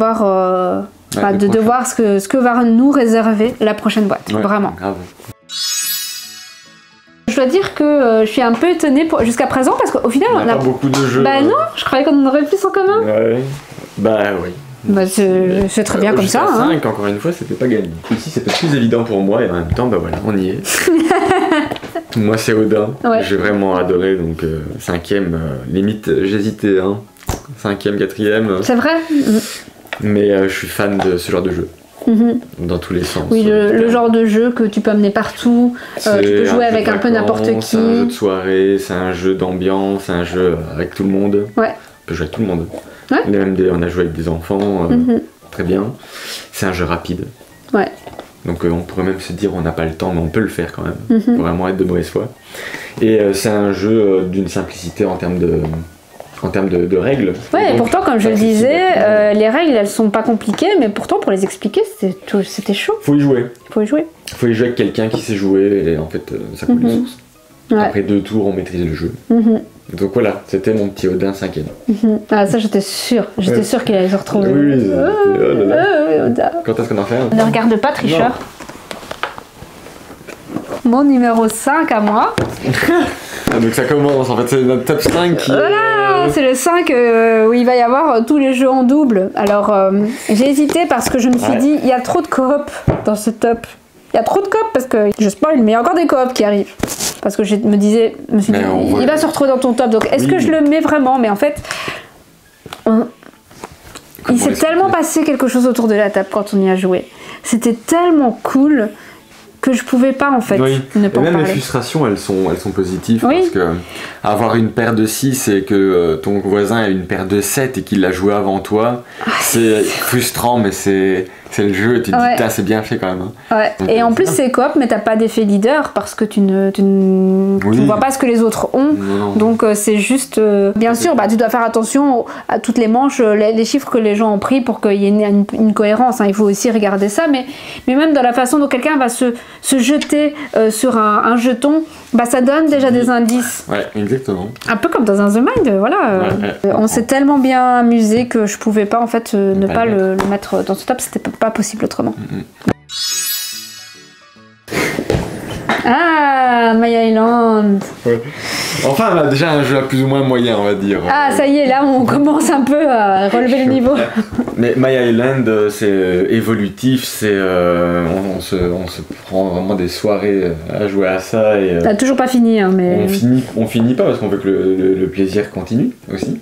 voir ce que va nous réserver la prochaine boîte, vraiment. Grave. Je dois dire que je suis un peu étonnée jusqu'à présent parce qu'au final on a pas beaucoup de jeux. Bah non, je croyais qu'on en aurait plus en commun. Oui. C'est très bien comme ça. 5, encore une fois, c'était pas gagné. Ici, c'était plus évident pour moi et en même temps, on y est. Moi, c'est Odin. J'ai vraiment adoré, donc 5ème, limite, j'hésitais. 5ème, 4ème. C'est vrai. Mais je suis fan de ce genre de jeu. dans tous les sens. Oui, le genre de jeu que tu peux amener partout, tu peux jouer avec un peu n'importe qui. C'est un jeu de soirée, c'est un jeu d'ambiance, c'est un jeu avec tout le monde. Ouais. On peut jouer avec tout le monde. Ouais. On a joué avec des enfants, très bien. C'est un jeu rapide. Ouais. Donc on pourrait même se dire on n'a pas le temps, mais on peut le faire quand même. Faut vraiment être de mauvaise foi. Et c'est un jeu d'une simplicité en termes de règles. Ouais, et pourtant, comme je le disais, les règles, elles sont pas compliquées, mais pourtant, pour les expliquer, c'était chaud. Faut y jouer. Faut y jouer avec quelqu'un qui sait jouer, et en fait, ça coule de source. Ouais. Après 2 tours, on maîtrise le jeu. Donc voilà, c'était mon petit Odin 5e. Ah, ça, j'étais sûre qu'il allait se retrouver. Oui, oh là là. Quand est-ce qu'on en fait un? Ne regarde pas, tricheur. Mon numéro 5 à moi. Donc ça commence, en fait, c'est notre top 5 qui... Voilà, c'est le 5 où il va y avoir tous les jeux en double. Alors, j'ai hésité parce que je me suis dit, il y a trop de coop dans ce top. Il y a trop de coop parce que, je spoil, mais il y a encore des coops qui arrivent. Parce que je me suis dit, il va se retrouver dans ton top, donc est-ce que je le mets vraiment? Mais en fait, il s'est tellement passé quelque chose autour de la table quand on y a joué. C'était tellement cool que je pouvais pas en fait ne pas en parler. Les frustrations elles sont positives parce que avoir une paire de 6 et que ton voisin a une paire de 7 et qu'il l'a joué avant toi, c'est frustrant, mais c'est le jeu et tu te dis putain c'est bien fait quand même. Donc, et en plus c'est coop mais t'as pas d'effet leader parce que tu ne vois pas ce que les autres ont. Non. Donc c'est juste bien sûr tu dois faire attention à toutes les manches, les chiffres que les gens ont pris pour qu'il y ait une cohérence. Il faut aussi regarder ça, mais même dans la façon dont quelqu'un va se jeter sur un jeton, ça donne déjà des indices. Ouais, exactement. Un peu comme dans un The Mind, voilà. On s'est tellement bien amusé que je pouvais pas en fait ne pas le mettre dans ce top, c'était pas possible autrement. Ah, My Island. Enfin, on a déjà un jeu à plus ou moins moyen, on va dire. Ah, ça y est, là, on commence un peu à relever le niveau. Mais My Island, c'est évolutif, c'est on se prend vraiment des soirées à jouer à ça. Et t'as toujours pas fini, hein, mais... On finit pas parce qu'on veut que le plaisir continue aussi.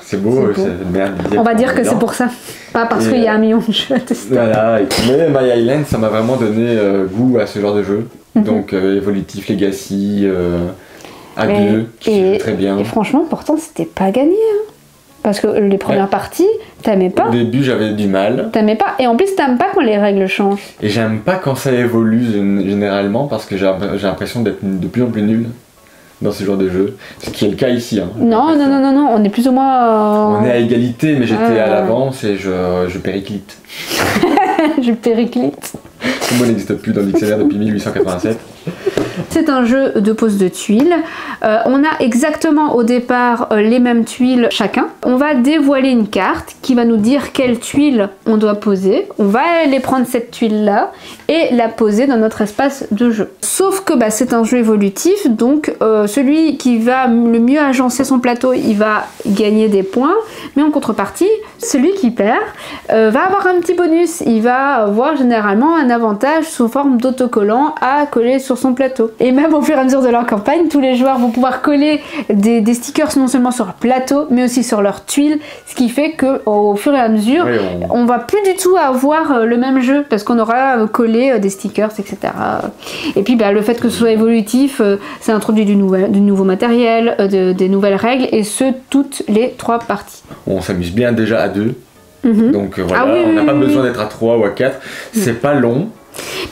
C'est beau. On va dire que c'est pour ça. Pas parce qu'il y a un million de jeux à tester. Voilà, mais My Island, ça m'a vraiment donné goût à ce genre de jeu. Donc évolutif, Legacy, A2, qui joue très bien. Et franchement, pourtant, c'était pas gagné. Hein. Parce que les premières parties, t'aimais pas. Au début, j'avais du mal. T'aimais pas. Et en plus, t'aimes pas quand les règles changent. Et j'aime pas quand ça évolue généralement, parce que j'ai l'impression d'être de plus en plus nul dans ce genre de jeu. Ce qui est le cas ici. Hein. Non, on est plus ou moins... On est à égalité, mais j'étais à l'avance et je périclite. Je périclite. Ce mot n'existe plus dans le dictionnaire depuis 1887. C'est un jeu de pose de tuiles. On a exactement au départ les mêmes tuiles chacun. On va dévoiler une carte qui va nous dire quelle tuile on doit poser. On va aller prendre cette tuile-là et la poser dans notre espace de jeu. Sauf que c'est un jeu évolutif, donc celui qui va le mieux agencer son plateau, il va gagner des points. Mais en contrepartie, celui qui perd va avoir un petit bonus. Il va avoir généralement un avantage sous forme d'autocollant à coller sur son plateau. Et même au fur et à mesure de leur campagne, tous les joueurs vont pouvoir coller des stickers non seulement sur leur plateau, mais aussi sur leurs tuiles, ce qui fait qu'au fur et à mesure, on va plus du tout avoir le même jeu, parce qu'on aura collé des stickers, etc. Et puis le fait que ce soit évolutif, ça introduit du nouveau matériel, des nouvelles règles, et ce, toutes les 3 parties. On s'amuse bien déjà à 2. Donc voilà, on n'a pas besoin d'être à 3 ou à 4. C'est pas long.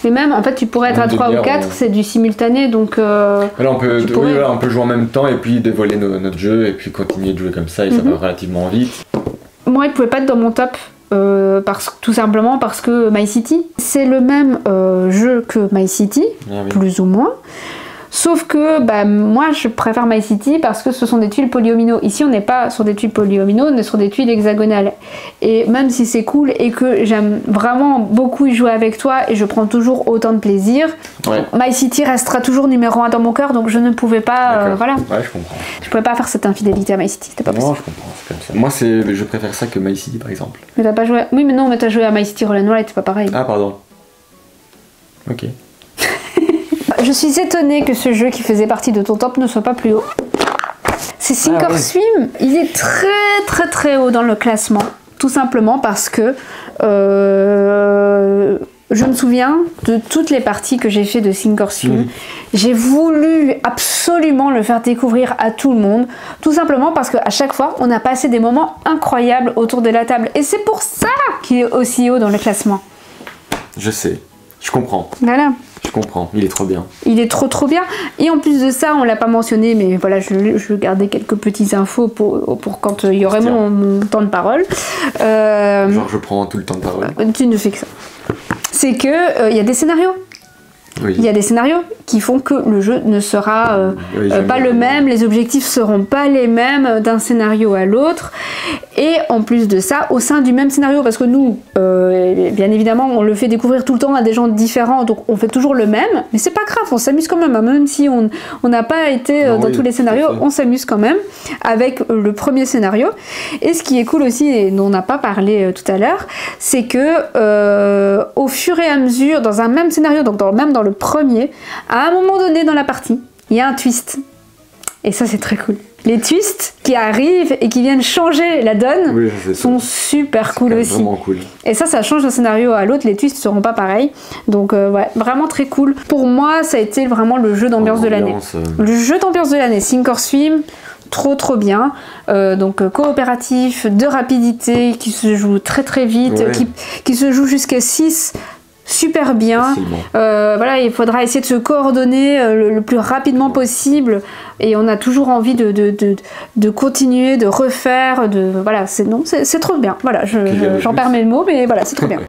Mais même, en fait, tu pourrais être à 3 ou 4, c'est du simultané, donc... Là, on peut jouer en même temps et puis dévoiler notre jeu et puis continuer de jouer comme ça et ça va relativement vite. Moi, il pouvait pas être dans mon top, tout simplement parce que My City, c'est le même jeu que My City, plus ou moins. Sauf que moi je préfère My City parce que ce sont des tuiles polyomino. Ici on n'est pas sur des tuiles polyomino, on est sur des tuiles hexagonales. Et même si c'est cool et que j'aime vraiment beaucoup y jouer avec toi et je prends toujours autant de plaisir, My City restera toujours numéro 1 dans mon cœur, donc je ne pouvais pas... voilà. Ouais, je comprends. Je pouvais pas faire cette infidélité à My City, c'était pas possible. Non, je comprends, c'est comme ça. Moi je préfère ça que My City par exemple. Mais t'as pas joué... Oui mais non, mais t'as joué à My City Roll and Ride, c'est pas pareil. Ah pardon. Ok. Je suis étonnée que ce jeu qui faisait partie de ton top ne soit pas plus haut. C'est Sink or Swim, il est très haut dans le classement. Tout simplement parce que Je me souviens de toutes les parties que j'ai fait de Sink or Swim. J'ai voulu absolument le faire découvrir à tout le monde, tout simplement parce qu'à chaque fois, on a passé des moments incroyables autour de la table. Et c'est pour ça qu'il est aussi haut dans le classement. Je sais, je comprends. Voilà. Je comprends, il est trop bien. Il est trop bien. Et en plus de ça, on l'a pas mentionné, mais voilà, je gardais quelques petites infos pour quand il y aurait mon temps de parole. Genre je prends tout le temps de parole. Tu ne fais que ça. C'est que y a des scénarios. Oui. Il y a des scénarios qui font que le jeu ne sera pas le même, les objectifs seront pas les mêmes d'un scénario à l'autre, et en plus de ça, au sein du même scénario, parce que nous, bien évidemment, on le fait découvrir tout le temps à des gens différents, donc on fait toujours le même, mais c'est pas grave, on s'amuse quand même, hein, même si on n'a pas été dans tous les scénarios, on s'amuse quand même avec le premier scénario. Et ce qui est cool aussi, et dont on n'a pas parlé tout à l'heure, c'est que au fur et à mesure, dans un même scénario, donc même dans le premier, à un moment donné dans la partie, il y a un twist. Et ça, c'est très cool. Les twists qui arrivent et qui viennent changer la donne sont super cool aussi. Vraiment cool. Et ça change d'un scénario à l'autre, les twists ne seront pas pareils. Donc ouais, vraiment très cool. Pour moi, ça a été vraiment le jeu d'ambiance de l'année. Le jeu d'ambiance de l'année, Sink or Swim, trop bien. Donc coopératif, de rapidité, qui se joue très vite, qui se joue jusqu'à 6. Super bien. Voilà, il faudra essayer de se coordonner le plus rapidement possible, et on a toujours envie de continuer, de refaire, voilà, c'est trop bien. Voilà, j'en perds mes mots, mais voilà, c'est trop bien.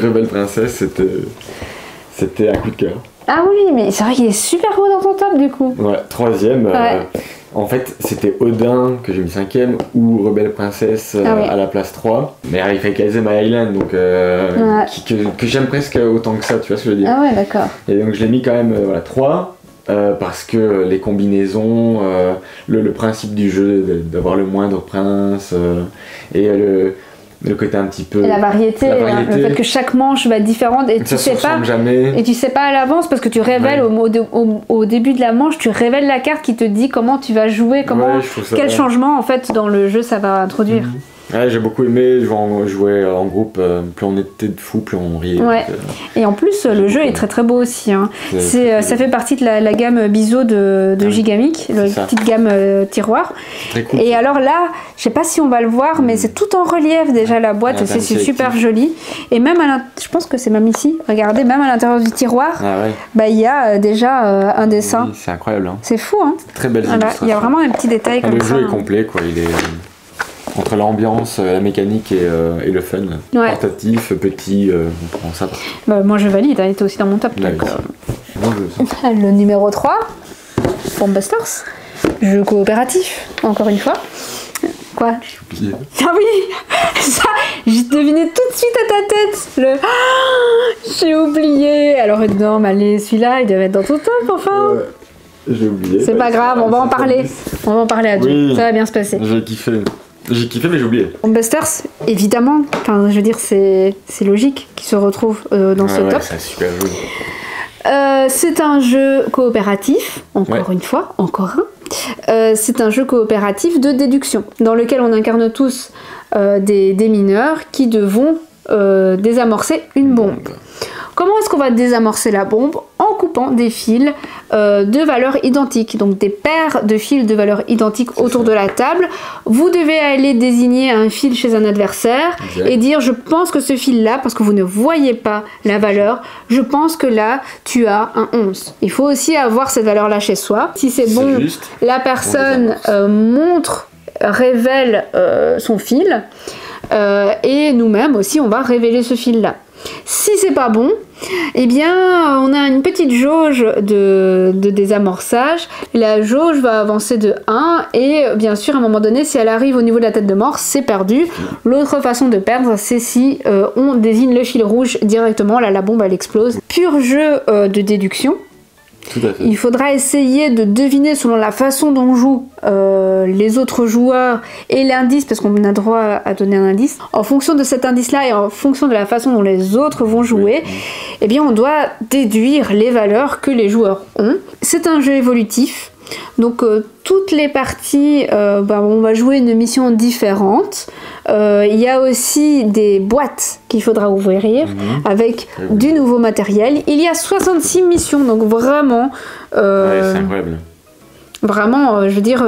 Rebelle Princesse, c'était un coup de cœur. Ah oui, mais c'est vrai qu'il est super haut dans ton top du coup. Ouais, troisième. En fait, c'était Odin que j'ai mis 5ème, ou Rebelle Princesse à la place 3. Mais il fait Kazem Island, donc que j'aime presque autant que ça, tu vois ce que je veux dire. Ah ouais, d'accord. Et donc je l'ai mis quand même 3, parce que les combinaisons, le principe du jeu, d'avoir le moindre prince, et le côté un petit peu... La variété. Le fait que chaque manche va être différente, et tu sais pas jamais. Et tu sais pas à l'avance, parce que tu révèles au début de la manche, tu révèles la carte qui te dit comment tu vas jouer, quel changement en fait dans le jeu ça va introduire. Ouais, j'ai beaucoup aimé jouer en groupe, plus on était de fous, plus on riait. Ouais. Et en plus, le jeu est très beau aussi. Hein. Ça fait partie de la gamme Biseau de Gigamic, la petite gamme tiroir. Très cool. Et alors là, je sais pas si on va le voir, mais c'est tout en relief déjà la boîte, c'est super joli. Et même je pense que c'est même ici, regardez, même à l'intérieur du tiroir, il y a déjà un dessin. Oui, c'est incroyable. Hein. C'est fou, hein. Très belle illustration. Il y a vraiment un petit détail comme ça. Le jeu est complet, quoi. Il est... Entre l'ambiance, la mécanique et le fun. Portatif, petit, on prend ça. Moi je valide, elle était aussi dans mon top. Le numéro 3, Bombbusters, jeu coopératif, encore une fois. Quoi? J'ai oublié. Ah oui, ça, j'ai deviné tout de suite à ta tête. J'ai oublié. Alors non, mais allez, celui-là, il devait être dans ton top, enfin. J'ai oublié. C'est pas grave, on va en parler. On va en parler à deux. Ça va bien se passer. J'ai kiffé, mais j'ai oublié. Bombbusters, évidemment, enfin, je veux dire, c'est logique qu'il se retrouve dans ce top. C'est super joli. C'est un jeu coopératif, encore une fois, encore un. C'est un jeu coopératif de déduction, dans lequel on incarne tous des mineurs qui devront désamorcer une bombe. Comment est-ce qu'on va désamorcer la bombe? En coupant des fils de valeurs identiques, donc des paires de fils de valeurs identiques autour de la table. Vous devez aller désigner un fil chez un adversaire et dire je pense que ce fil-là, parce que vous ne voyez pas la valeur, je pense que là tu as un 11. Il faut aussi avoir cette valeur-là chez soi. Si c'est bon, la personne révèle son fil et nous-mêmes aussi on va révéler ce fil-là. Si c'est pas bon, eh bien on a une petite jauge de désamorçage. La jauge va avancer de 1 et bien sûr à un moment donné si elle arrive au niveau de la tête de mort c'est perdu. L'autre façon de perdre c'est si on désigne le fil rouge directement, là la bombe elle explose. Pur jeu de déduction. Tout à fait. Il faudra essayer de deviner selon la façon dont jouent les autres joueurs et l'indice, parce qu'on a droit à donner un indice. En fonction de cet indice-là et en fonction de la façon dont les autres vont jouer, eh bien on doit déduire les valeurs que les joueurs ont. C'est un jeu évolutif. Donc toutes les parties, on va jouer une mission différente. Il y a aussi des boîtes qu'il faudra ouvrir avec du nouveau matériel. Il y a 66 missions, donc vraiment... c'est incroyable. Vraiment, je veux dire,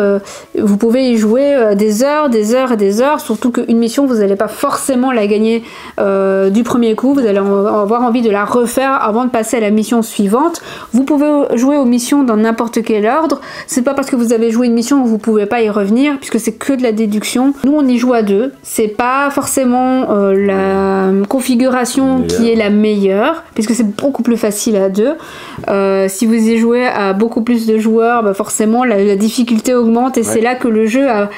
vous pouvez y jouer des heures et des heures, surtout qu'une mission, vous n'allez pas forcément la gagner du premier coup, vous allez avoir envie de la refaire avant de passer à la mission suivante. Vous pouvez jouer aux missions dans n'importe quel ordre, c'est pas parce que vous avez joué une mission que vous pouvez pas y revenir, puisque c'est que de la déduction. Nous, on y joue à deux, c'est pas forcément la configuration qui est la meilleure, puisque c'est beaucoup plus facile à deux. Si vous y jouez à beaucoup plus de joueurs, forcément, la difficulté augmente et c'est là que le jeu a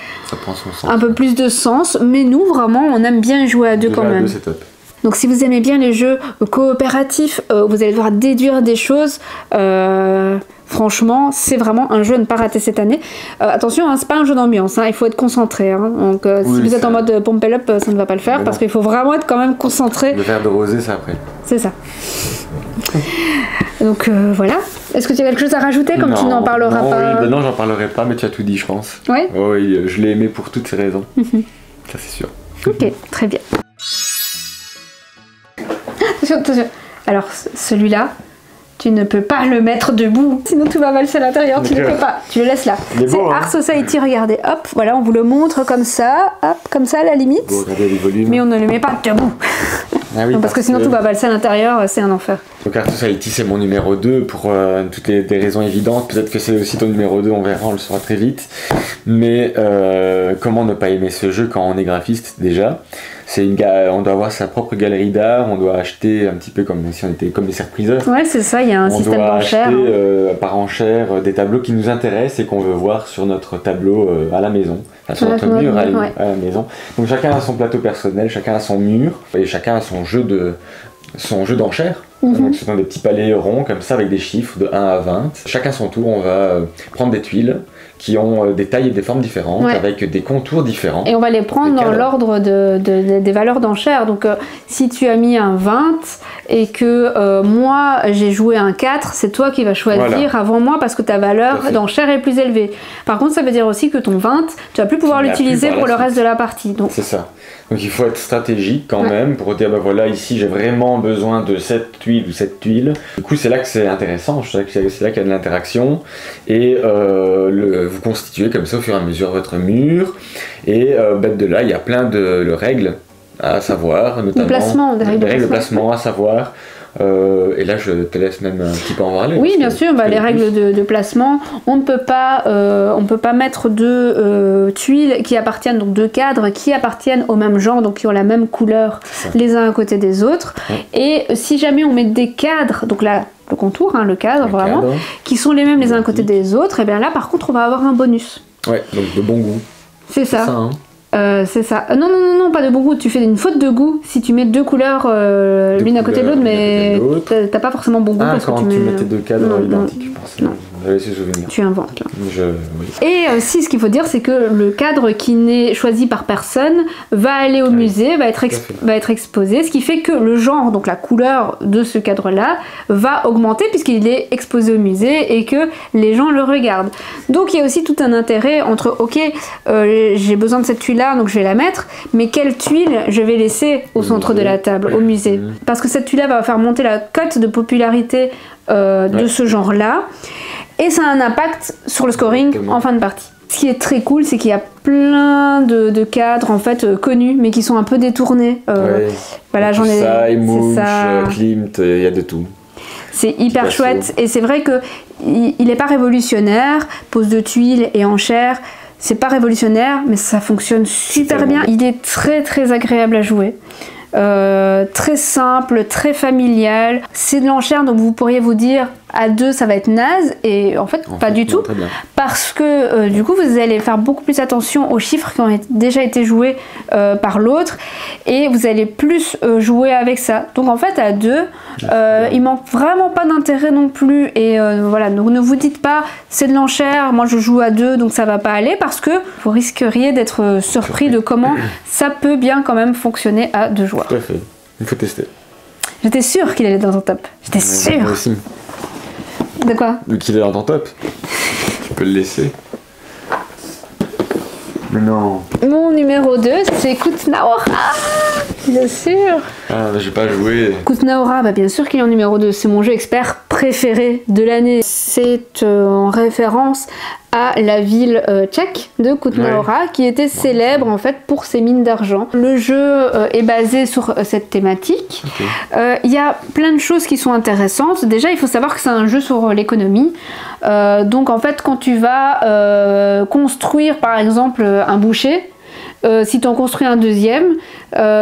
un peu plus de sens. Mais nous, vraiment, on aime bien jouer à deux quand même. C'est top. Donc si vous aimez bien les jeux coopératifs, vous allez devoir déduire des choses. Franchement, c'est vraiment un jeu à ne pas rater cette année. Attention, c'est pas un jeu d'ambiance, il faut être concentré. Donc si vous êtes en mode pump it up, ça ne va pas le faire parce qu'il faut vraiment être quand même concentré. Le verre de rosé, c'est après. C'est ça. Donc voilà. Est-ce que tu as quelque chose à rajouter comme tu n'en parleras pas? Non, j'en parlerai pas, mais tu as tout dit, je pense. Ouais. Oui, je l'ai aimé pour toutes ces raisons. Ça, c'est sûr. Ok, très bien. Attention. Alors, celui-là, tu ne peux pas le mettre debout, sinon tout va valser à l'intérieur, tu ne peux pas, tu le laisses là. C'est Art Society, regardez, hop, voilà, on vous le montre comme ça, hop, comme ça à la limite. Bon, regardez les volumes. Mais on ne le met pas debout. Ah oui, non, parce que sinon tout va valser à l'intérieur, c'est un enfer. Donc Art Society, c'est mon numéro 2 pour toutes des raisons évidentes. Peut-être que c'est aussi ton numéro 2, on verra, on le saura très vite. Mais comment ne pas aimer ce jeu quand on est graphiste déjà? On doit avoir sa propre galerie d'art, on doit acheter un petit peu comme si on était comme des serre-priseurs. Ouais, c'est ça, il y a un système d'enchères. On doit acheter par enchère des tableaux qui nous intéressent et qu'on veut voir sur notre tableau à la maison, sur notre mur à la maison. Donc chacun a son plateau personnel, chacun a son mur et chacun a son jeu d'enchères. Donc ce sont des petits palets ronds comme ça avec des chiffres de 1 à 20. Chacun son tour, on va prendre des tuiles qui ont des tailles et des formes différentes, avec des contours différents. Et on va les prendre dans l'ordre des valeurs d'enchères. Donc si tu as mis un 20 et que moi j'ai joué un 4, c'est toi qui vas choisir avant moi parce que ta valeur d'enchère est plus élevée. Par contre, ça veut dire aussi que ton 20, tu vas plus pouvoir l'utiliser pour le reste de la partie. C'est ça. Donc il faut être stratégique quand même pour dire voilà, ici j'ai vraiment besoin de cette tuile ou cette tuile. Du coup c'est là que c'est intéressant, c'est là qu'il y a de l'interaction et vous constituez comme ça au fur et à mesure votre mur et de là il y a plein de règles à savoir, notamment des règles de placement à savoir. Et là, je te laisse même un petit peu en parler. Oui, bien sûr, les règles de placement, on ne peut pas mettre deux tuiles qui appartiennent, donc deux cadres qui appartiennent au même genre, donc qui ont la même couleur les uns à côté des autres. Et si jamais on met des cadres, donc là, le contour, le cadre vraiment, qui sont les mêmes les uns à côté des autres, et bien là, par contre, on va avoir un bonus. Ouais, donc de bon goût. C'est ça. C'est ça. Non, pas de bon goût. Tu fais une faute de goût si tu mets deux couleurs l'une à côté de l'autre, mais t'as pas forcément bon goût parce quand que tu mettais deux cadres identiques. J'avais ce souvenir. Tu inventes là. Et aussi, ce qu'il faut dire, c'est que le cadre qui n'est choisi par personne va aller au musée, va être exposé, ce qui fait que le genre, donc la couleur de ce cadre-là, va augmenter puisqu'il est exposé au musée et que les gens le regardent. Donc il y a aussi tout un intérêt entre, ok, j'ai besoin de cette tuile-là, donc je vais la mettre, mais quelle tuile je vais laisser au centre de la table, au musée? Parce que cette tuile-là va faire monter la cote de popularité de ce genre-là. Et ça a un impact sur le scoring en fin de partie. Ce qui est très cool, c'est qu'il y a plein de cadres en fait connus, mais qui sont un peu détournés. Voilà, j'en ai. Mouche, Klimt, il y a de tout. C'est hyper chouette, et c'est vrai que il n'est pas révolutionnaire, pose de tuiles et enchères. C'est pas révolutionnaire, mais ça fonctionne super bien. Il est très très agréable à jouer. Très simple, très familial. C'est de l'enchère, donc vous pourriez vous dire à deux ça va être naze, et en fait pas du tout, parce que du coup vous allez faire beaucoup plus attention aux chiffres qui ont déjà été joués par l'autre, et vous allez plus jouer avec ça. Donc en fait à deux, il manque vraiment pas d'intérêt non plus, et voilà, donc ne vous dites pas c'est de l'enchère, moi je joue à deux donc ça va pas aller, parce que vous risqueriez d'être surpris de comment ça peut bien quand même fonctionner à deux joueurs. Tout à fait, il faut tester. J'étais sûre qu'il allait dans ton top, j'étais sûre. Moi aussi. De quoi? Vu qu'il est dans ton top, tu peux le laisser. Mais non. Mon numéro 2, c'est Kutnaora. Bien sûr. Ah, j'ai pas joué. Kutnaora, bah bien sûr qu'il est en numéro 2. C'est mon jeu expert préféré de l'année. C'est en référence à la ville tchèque de Kutnaora, qui était célèbre en fait pour ses mines d'argent. Le jeu est basé sur cette thématique. Il y a plein de choses qui sont intéressantes. Déjà, il faut savoir que c'est un jeu sur l'économie. Donc en fait, quand tu vas construire par exemple un boucher, si tu en construis un deuxième,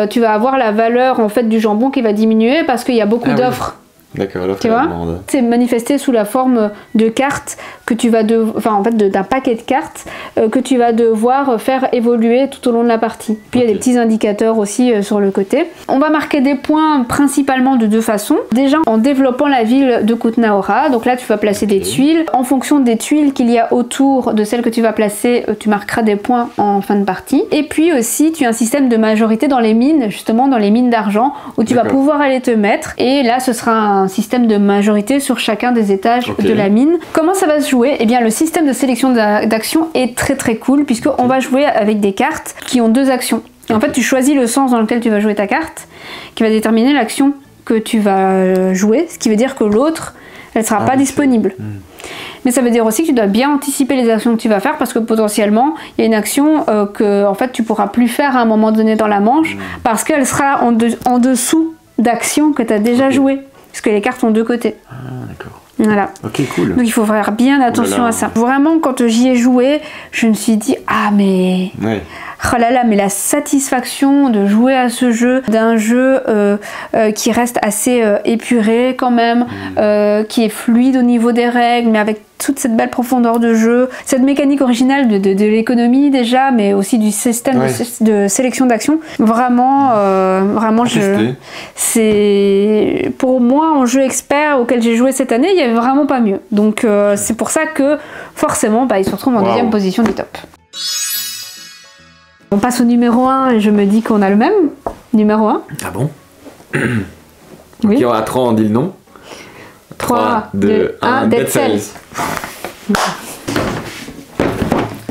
tu vas avoir la valeur en fait du jambon qui va diminuer parce qu'il y a beaucoup d'offres. D'accord, l'offre tu vois, c'est manifesté sous la forme de cartes que tu vas d'un paquet de cartes que tu vas devoir faire évoluer tout au long de la partie. Puis il y a des petits indicateurs aussi sur le côté. On va marquer des points principalement de deux façons. Déjà en développant la ville de Kutnaora, donc là tu vas placer des tuiles. En fonction des tuiles qu'il y a autour de celles que tu vas placer, tu marqueras des points en fin de partie. Et puis aussi tu as un système de majorité dans les mines, justement dans les mines d'argent, où tu vas pouvoir aller te mettre. Et là ce sera un système de majorité sur chacun des étages de la mine. Comment ça va se jouer? Eh bien le système de sélection d'action est très cool, puisque on va jouer avec des cartes qui ont deux actions. Et en fait tu choisis le sens dans lequel tu vas jouer ta carte, qui va déterminer l'action que tu vas jouer, ce qui veut dire que l'autre, elle sera pas disponible. Mais ça veut dire aussi que tu dois bien anticiper les actions que tu vas faire, parce que potentiellement il y a une action que en fait tu pourras plus faire à un moment donné dans la manche, parce qu'elle sera en dessous d'actions que tu as déjà joué. Parce que les cartes ont deux côtés. Ah, d'accord. Voilà. Ok, cool. Donc il faut faire bien attention à ça. Vraiment, quand j'y ai joué, je me suis dit, ah mais... Ouais. Oh là là, mais la satisfaction de jouer à ce jeu, d'un jeu qui reste assez épuré quand même, qui est fluide au niveau des règles, mais avec toute cette belle profondeur de jeu, cette mécanique originale de l'économie déjà, mais aussi du système de sélection d'action. Vraiment, c'est pour moi un jeu expert auquel j'ai joué cette année, il n'y avait vraiment pas mieux. Donc c'est pour ça que forcément, il se retrouve en deuxième position du top. On passe au numéro 1 et je me dis qu'on a le même. Numéro 1. Ah bon? Oui. Ok, on a 3, on dit le nom. 3, 2, 1, Dead Cells.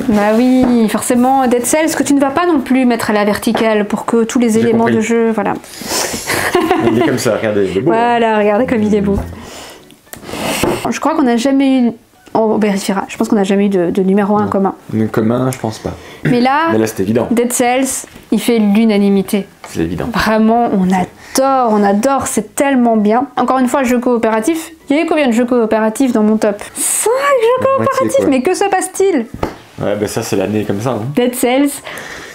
Bah oui, forcément, Dead Cells, que tu ne vas pas non plus mettre à la verticale pour que tous les éléments de jeu, voilà. Il est comme ça, regardez, il est beau. Voilà, regardez comme il est beau. Je crois qu'on n'a jamais eu... On vérifiera. Je pense qu'on n'a jamais eu de numéro 1 commun. Commun, je pense pas. Mais là c'est évident. Dead Cells, il fait l'unanimité. C'est évident. Vraiment, on adore, c'est tellement bien. Encore une fois, jeu coopératif. Il y a eu combien de jeux coopératifs dans mon top? 5 jeux coopératifs, mais que se passe-t-il? Ouais, bah ça, c'est l'année comme ça. Hein. Dead Cells.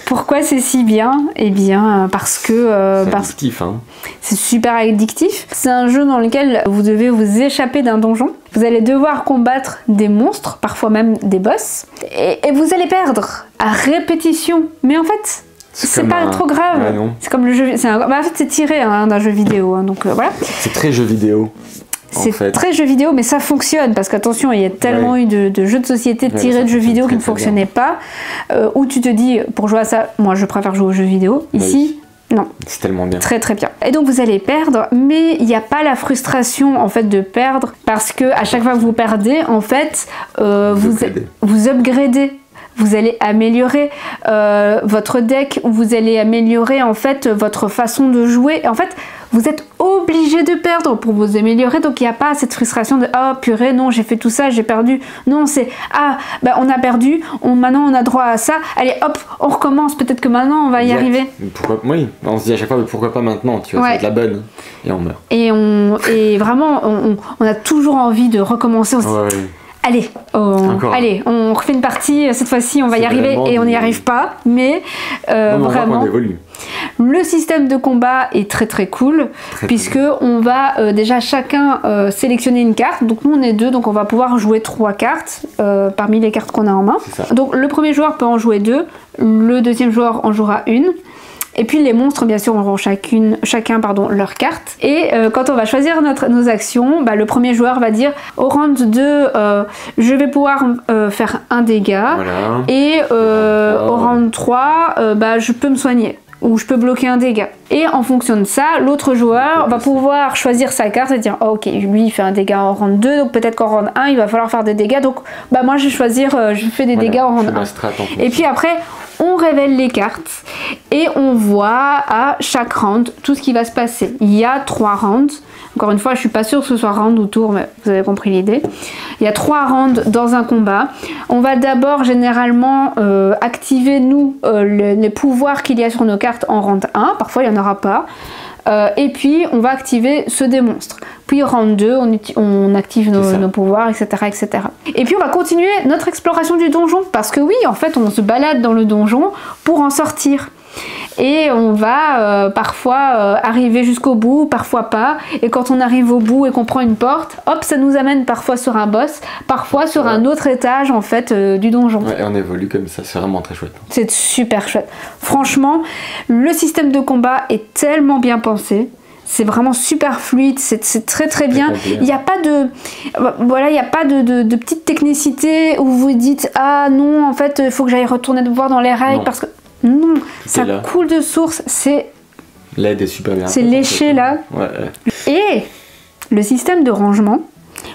Pourquoi c'est si bien? Eh bien, parce que... c'est addictif, hein. C'est super addictif. C'est un jeu dans lequel vous devez vous échapper d'un donjon. Vous allez devoir combattre des monstres, parfois même des boss. Et vous allez perdre à répétition. Mais en fait, c'est pas trop grave. Ouais, c'est comme le jeu... en fait, c'est tiré d'un jeu vidéo. Hein, donc voilà. C'est très jeu vidéo. C'est très jeu vidéo, mais ça fonctionne parce qu'attention, il y a tellement eu de jeux de société tirés de jeux vidéo qui ne fonctionnaient pas, où tu te dis, pour jouer à ça, moi je préfère jouer aux jeux vidéo. Ici, non. C'est tellement bien. Très bien. Et donc vous allez perdre, mais il n'y a pas la frustration en fait de perdre, parce que à chaque fois que vous perdez, en fait, vous upgradez. Vous allez améliorer votre deck, vous allez améliorer en fait votre façon de jouer. Et en fait, vous êtes obligé de perdre pour vous améliorer, donc il n'y a pas cette frustration de « Oh purée, non, j'ai fait tout ça, j'ai perdu ». Non, c'est « Ah, bah, on a perdu, maintenant on a droit à ça, allez hop, on recommence, peut-être que maintenant on va y arriver ». Oui, on se dit à chaque fois « Pourquoi pas maintenant ?» Tu vois, ça va être la bonne, et on meurt. Et vraiment, on a toujours envie de recommencer, on se dit, allez, on refait une partie, cette fois-ci on va y arriver, et on n'y arrive pas, mais vraiment, on évolue. Le système de combat est très cool, puisque on va déjà chacun sélectionner une carte, donc nous on est 2, donc on va pouvoir jouer 3 cartes parmi les cartes qu'on a en main. Donc le premier joueur peut en jouer 2, le deuxième joueur en jouera 1. Et puis les monstres, bien sûr, auront chacun leur carte. Et quand on va choisir nos actions, le premier joueur va dire au round 2, je vais pouvoir faire un dégât. Voilà. Et au round 3, je peux me soigner. ou je peux bloquer un dégât. Et en fonction de ça, l'autre joueur va pouvoir choisir sa carte et dire oh, ok, lui il fait un dégât en round 2, donc peut-être qu'en round 1 il va falloir faire des dégâts, donc bah moi je vais choisir, je fais des dégâts en round 1. Et puis après, on révèle les cartes et on voit à chaque round tout ce qui va se passer. Il y a 3 rounds. Encore une fois, je suis pas sûre que ce soit round ou tour, mais vous avez compris l'idée. Il y a 3 rounds dans un combat. On va d'abord généralement activer nous les pouvoirs qu'il y a sur nos cartes en round 1. Parfois, il n'y en aura pas. Et puis, on va activer ceux des monstres. Puis, round 2, on active nos pouvoirs, etc., etc. Et puis, on va continuer notre exploration du donjon. Parce que oui, en fait, on se balade dans le donjon pour en sortir. Et on va parfois arriver jusqu'au bout, parfois pas. Et quand on arrive au bout et qu'on prend une porte, hop, ça nous amène parfois sur un boss, parfois sur un autre étage en fait du donjon. Ouais, et on évolue comme ça, c'est vraiment très chouette. C'est super chouette. Franchement, le système de combat est tellement bien pensé. C'est vraiment super fluide, c'est très très bien. Il n'y a pas de, voilà, il n'y a pas de petite technicité où vous dites ah non, en fait, il faut que j'aille retourner voir dans les règles parce que non, ça coule de source. C'est l'aide est super bien. C'est léché là. Ouais. Et le système de rangement,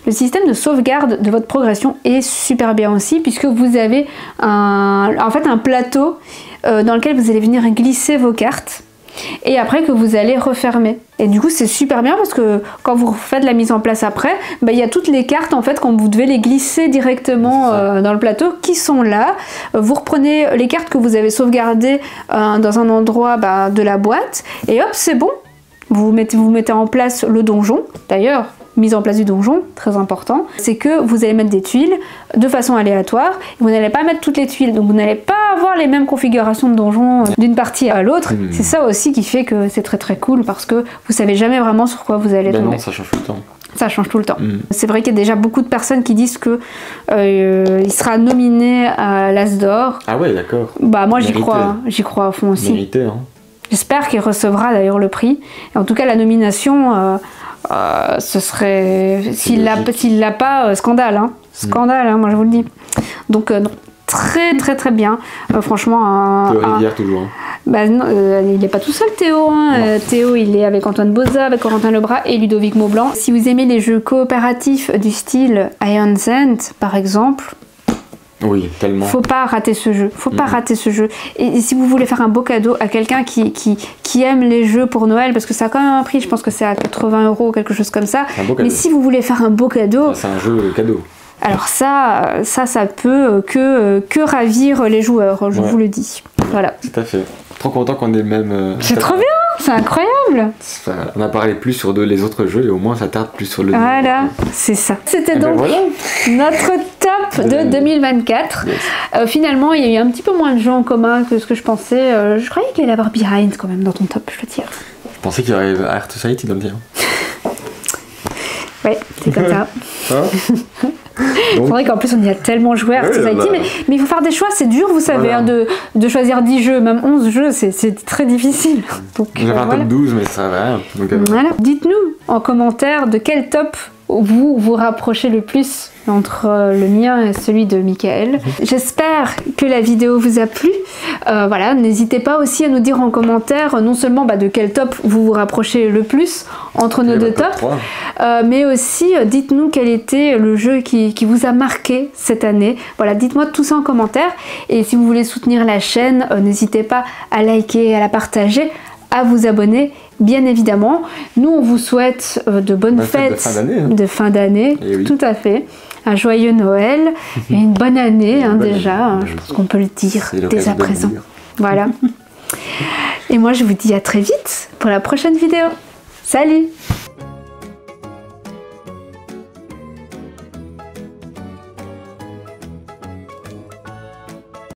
le système de sauvegarde de votre progression est super bien aussi puisque vous avez en fait un plateau dans lequel vous allez venir glisser vos cartes. Et après que vous allez refermer. Et du coup c'est super bien parce que quand vous faites la mise en place après, bah, y a toutes les cartes en fait quand vous devez les glisser directement dans le plateau qui sont là. Vous reprenez les cartes que vous avez sauvegardées dans un endroit de la boîte et hop c'est bon. Vous mettez en place le donjon. D'ailleurs, mise en place du donjon, très important, c'est que vous allez mettre des tuiles de façon aléatoire. Vous n'allez pas mettre toutes les tuiles, donc vous n'allez pas avoir les mêmes configurations de donjon d'une partie à l'autre. C'est ça aussi qui fait que c'est très très cool parce que vous savez jamais vraiment sur quoi vous allez tomber. Non, ça change tout le temps. Ça change tout le temps. C'est vrai qu'il y a déjà beaucoup de personnes qui disent que il sera nominé à l'As d'Or. Ah ouais, d'accord. Bah moi j'y crois à fond aussi. Mérité, hein. J'espère qu'il recevra d'ailleurs le prix. Et en tout cas la nomination, ce serait, s'il l'a pas, scandale, hein. Scandale, hein, moi je vous le dis. Donc très très très bien, franchement. Théo Rivière toujours. Bah, non, il n'est pas tout seul Théo, hein. Théo il est avec Antoine Boza, avec Corentin Lebras et Ludovic Maublanc. Si vous aimez les jeux coopératifs du style Iron Zent par exemple, oui, tellement. Faut pas rater ce jeu. Faut pas rater ce jeu. Et si vous voulez faire un beau cadeau à quelqu'un qui aime les jeux pour Noël, parce que ça a quand même un prix, je pense que c'est à 80 € ou quelque chose comme ça. Mais si vous voulez faire un beau cadeau, c'est un jeu cadeau. Alors ça peut que ravir les joueurs, je vous le dis. Voilà. Tout à fait. Trop content qu'on ait le même. C'est trop bien, c'est incroyable. On a parlé plus sur les autres jeux et au moins ça tarde plus sur le. Voilà, c'est ça. C'était donc notre top de 2024. Yes. Finalement, il y a eu un petit peu moins de jeux en commun que ce que je pensais. Je croyais qu'il allait y avoir Behind quand même dans ton top, je veux dire. Je pensais qu'il y aurait Art Society dans le tien. Ouais, c'est comme ça. C'est vrai qu'en plus on y a tellement joué à Art Society, mais il faut faire des choix, c'est dur, vous savez, hein, de choisir 10 jeux, même 11 jeux, c'est très difficile. J'avais un top 12, mais ça va. Voilà. Dites-nous en commentaire de quel top vous rapprochez le plus entre le mien et celui de Michael. J'espère que la vidéo vous a plu. Voilà, n'hésitez pas aussi à nous dire en commentaire non seulement de quel top vous vous rapprochez le plus entre nos deux tops, mais aussi dites-nous quel était le jeu qui vous a marqué cette année. Voilà, dites-moi tout ça en commentaire. Et si vous voulez soutenir la chaîne, n'hésitez pas à liker, à la partager, à vous abonner, bien évidemment. Nous, on vous souhaite de bonnes fêtes de fin d'année, tout à fait. Un joyeux Noël et une bonne année déjà, je pense qu'on peut le dire dès à présent. Voilà. Et moi, je vous dis à très vite pour la prochaine vidéo. Salut!